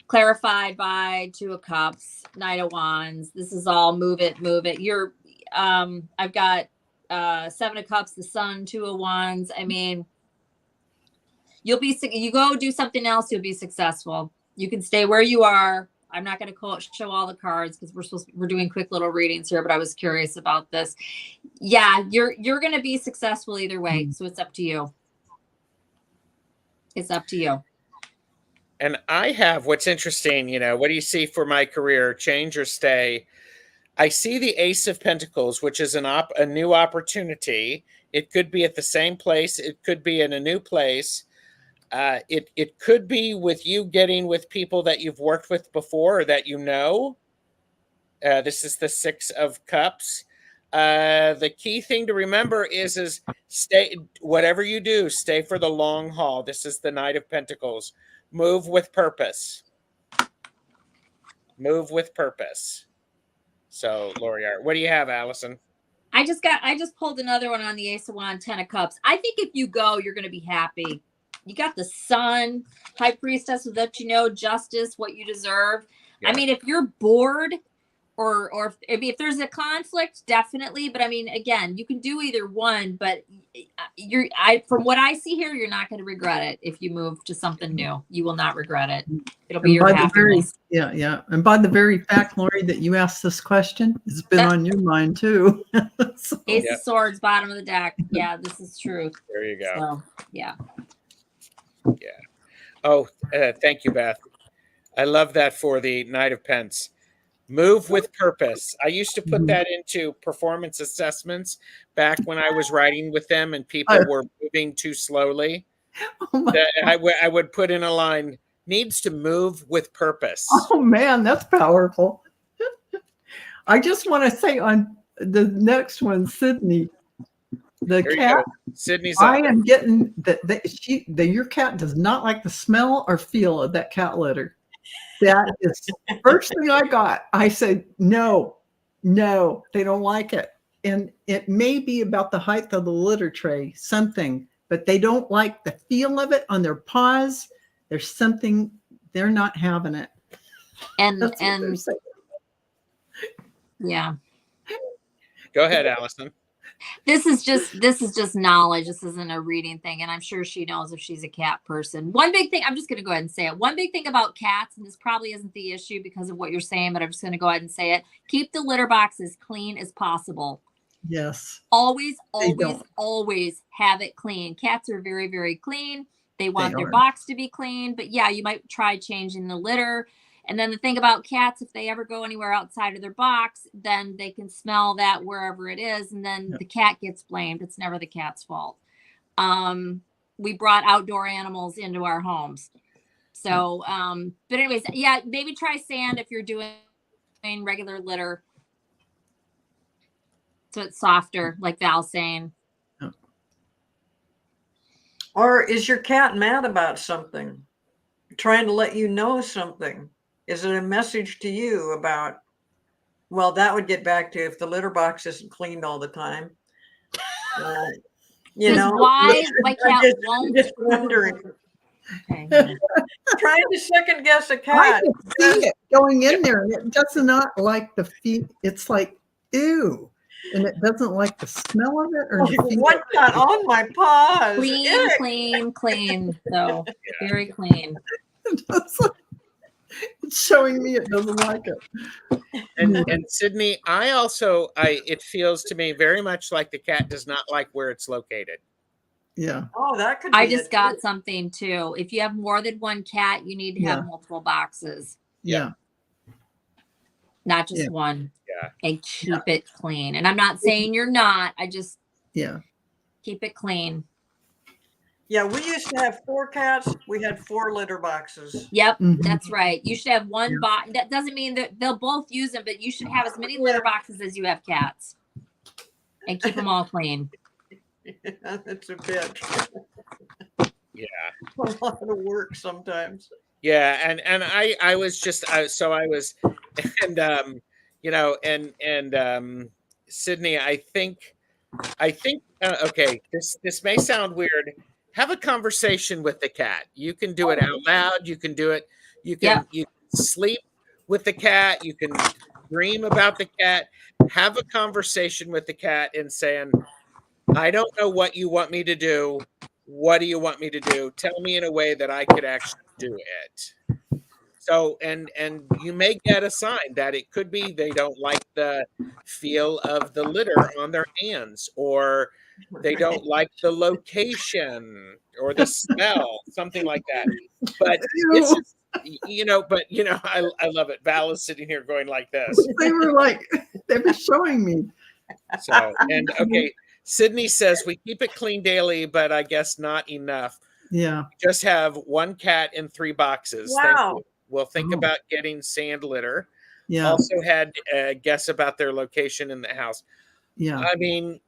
Clarified by Two of Cups, Knight of Wands. This is all move it. You're I've got Seven of Cups, the Sun, Two of Wands. I mean, you go do something else, you'll be successful. You can stay where you are. I'm not going to show all the cards because we're doing quick little readings here, but I was curious about this. Yeah, you're going to be successful either way. So it's up to you. It's up to you. And I have, what's interesting, what do you see for my career, change or stay? I see the Ace of Pentacles, which is a new opportunity. It could be at the same place. It could be in a new place. It could be with you getting with people that you've worked with before or that you know. This is the Six of Cups. The key thing to remember is stay, whatever you do, stay for the long haul. This is the Knight of Pentacles. Move with purpose. Move with purpose. So, Lori, what do you have, Allison? I just pulled another one on the Ace of Wands, 10 of Cups. I think if you go, you're going to be happy. You got the Sun, High Priestess will let you know justice, what you deserve. Yeah. I mean, if you're bored or if there's a conflict, definitely. But I mean, again, you can do either one, but from what I see here, you're not going to regret it. If you move to something new, you will not regret it. It'll be your happiness. Yeah. And by the very fact, Lori, that you asked this question, it's been on your mind too. So. Ace of Swords, bottom of the deck. Yeah, this is truth. There you go. So, yeah. Yeah. Oh, thank you, Beth. I love that for the Knight of Pence. Move with purpose. I used to put that into performance assessments back when I was writing with them and people were moving too slowly. I would put in a line, needs to move with purpose. Oh, man, that's powerful. I just want to say on the next one, Sydney, the cat. Sydney's I am getting your cat does not like the smell or feel of that cat litter. That is the first thing I got. I said, no, they don't like it. And it may be about the height of the litter tray, something, but they don't like the feel of it on their paws. There's something, they're not having it. And yeah. Go ahead, Allison. This is just knowledge. This isn't a reading thing. And I'm sure she knows if she's a cat person. One big thing, I'm just going to go ahead and say it. One big thing about cats, and this probably isn't the issue because of what you're saying, but I'm just going to go ahead and say it. Keep the litter box as clean as possible. Yes. Always have it clean. Cats are very, very clean. They want their box to be clean. But yeah, you might try changing the litter. And then the thing about cats, if they ever go anywhere outside of their box, then they can smell that wherever it is. And then the cat gets blamed. It's never the cat's fault. We brought outdoor animals into our homes. So, but anyways, yeah, maybe try sand if you're doing regular litter. So it's softer, like Val's saying. Or is your cat mad about something? Trying to let you know something? Is it a message to you about, well, that would get back to if the litter box isn't cleaned all the time. Why my cat won't. Just wondering. Okay. Trying to second guess a cat. I can see it going in there, and it does not like the feet. It's like, ew. And it doesn't like the smell of it. Or what got on my paws? Clean. So very clean. It's showing me it doesn't like it. And Sydney, it feels to me very much like the cat does not like where it's located. Yeah. Oh, that could be. I just got something too. If you have more than one cat, you need to have multiple boxes. Yeah. Not just one. Yeah. And keep it clean. And I'm not saying you're not. I just keep it clean. Yeah, we used to have 4 cats. We had 4 litter boxes. Yep, that's right. You should have one box. That doesn't mean that they'll both use them, but you should have as many litter boxes as you have cats. And keep them all clean. Yeah, that's a bit. Yeah. A lot of work sometimes. Yeah, and I was just Sydney, I think okay, this may sound weird. Have a conversation with the cat. You can do it out loud. You can do it. You can sleep with the cat. You can dream about the cat. Have a conversation with the cat and saying, I don't know what you want me to do. What do you want me to do? Tell me in a way that I could actually do it. So and you may get a sign that it could be they don't like the feel of the litter on their hands, or they don't like the location or the smell, something like that. But this is, I love it. Val is sitting here going like this. They were like, they were showing me. So, and okay, Sydney says we keep it clean daily, but I guess not enough. Yeah. Just have one cat in 3 boxes. Wow. Thank you. We'll think Oh. about getting sand litter. Yeah. Also had a guess about their location in the house. Yeah. I mean,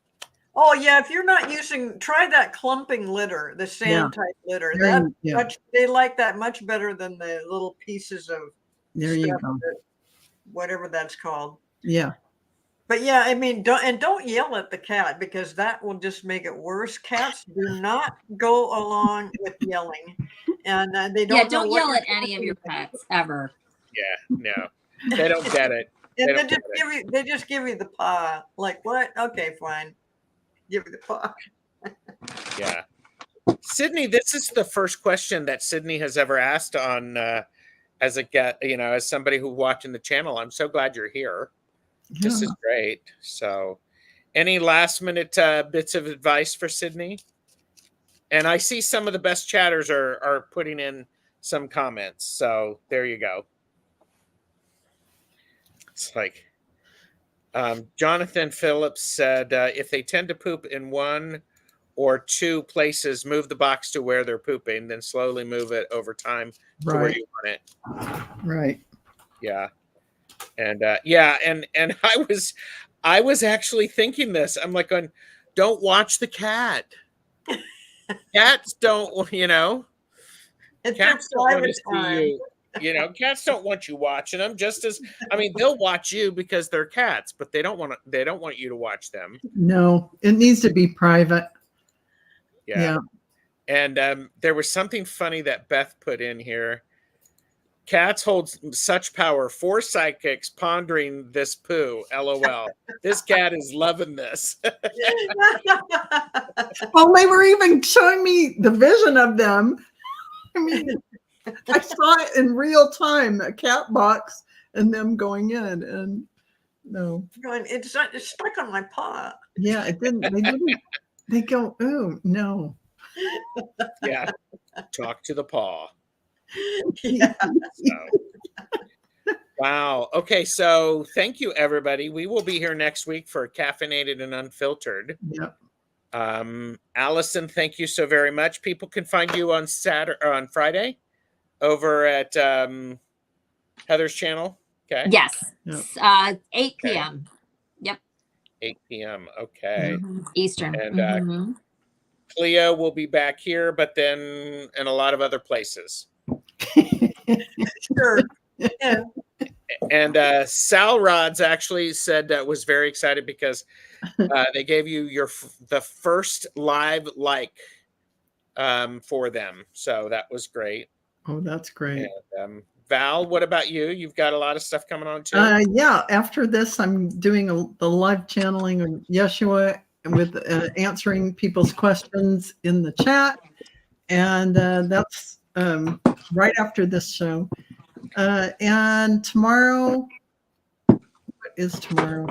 Oh yeah, if you're not using, try that clumping litter, the sand type litter. That Yeah. they like that much better than the little pieces of There you stuff go. whatever that's called. Yeah. But yeah, I mean, don't yell at the cat, because that will just make it worse. Cats do not go along with yelling, and they don't. Yeah, know don't what yell you're at any of your talking pets ever. yeah, no, they don't get it. And They they don't just get they just give you the paw. Like, what? Okay, fine. Give you the paw. Yeah. Sydney, this is the first question that Sydney has ever asked on as a get, as somebody who watching the channel. I'm so glad you're here. This Yeah. is great. So, any last minute bits of advice for Sydney? And I see some of the best chatters are putting in some comments. So there you go. It's like Jonathan Phillips said, if they tend to poop in 1 or 2 places, move the box to where they're pooping, then slowly move it over time to where Right. you want it. Right. Yeah. And and I was actually thinking this. I'm like going, don't watch the cat. Cats don't, It's their cats don't want private to see time. you. Cats don't want you watching them. Just as they'll watch you because they're cats, but they don't want you to watch them. No, it needs to be private. Yeah. And there was something funny that Beth put in here. Cats hold such power. 4 psychics pondering this poo. LOL. This cat is loving this. Well, they were even showing me the vision of them. I mean, I saw it in real time, a cat box and them going in. And no, Going, it's stuck on my paw. yeah, it didn't. They didn't. They go, oh, no. Yeah. Talk to the paw. Yeah. So. Wow. Okay. So thank you, everybody. We will be here next week for Caffeinated and Unfiltered. Yep. Allison, thank you so very much. People can find you on Saturday or on Friday over at Heather's channel. Okay. Yes. Yep. 8 p.m. 8 p.m. Okay. Eastern. And Mhm. Cleo will be back here, but then in a lot of other places. Sure. Yeah. And Sal Rods actually said that was very excited because they gave you the first live for them. So that was great. Oh, that's great. And, Val, what about you? You've got a lot of stuff coming on too. Yeah, after this, I'm doing the live channeling of Yeshua with answering people's questions in the chat. And that's right after this show. And tomorrow, what is tomorrow?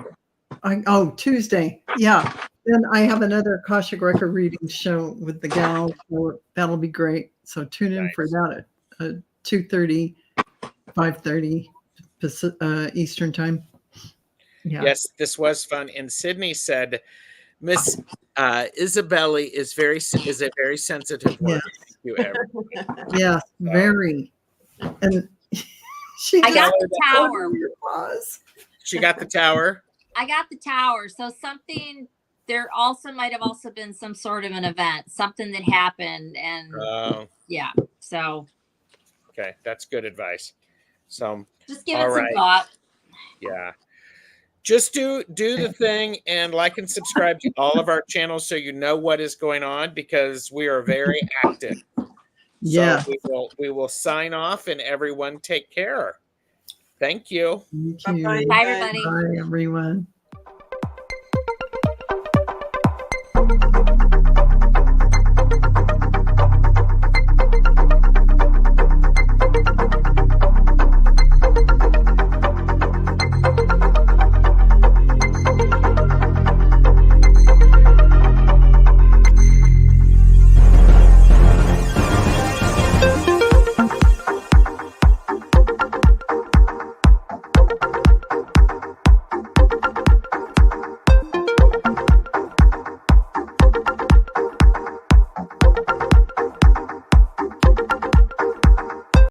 Tuesday. Yeah. Then I have another Akashic record reading show with the gals. So that'll be great. So tune in for that at 2:30, 5:30 Eastern time. Yeah. Yes, this was fun. And Sydney said, Miss Isabelli is a very sensitive word. Yes. Thank you, everyone. Yes, very. And she I got the just- tower. She got the tower. I got the tower. So something there also might have also been some sort of an event, something that happened, and yeah. So Okay, that's good advice. So just give All it some right. thought. yeah. Just do the thing and like and subscribe to all of our channels so you know what is going on, because we are very active. Yeah. So we will sign off and everyone take care. Thank you. Thank you. Bye-bye. Bye, everybody. Bye, everyone.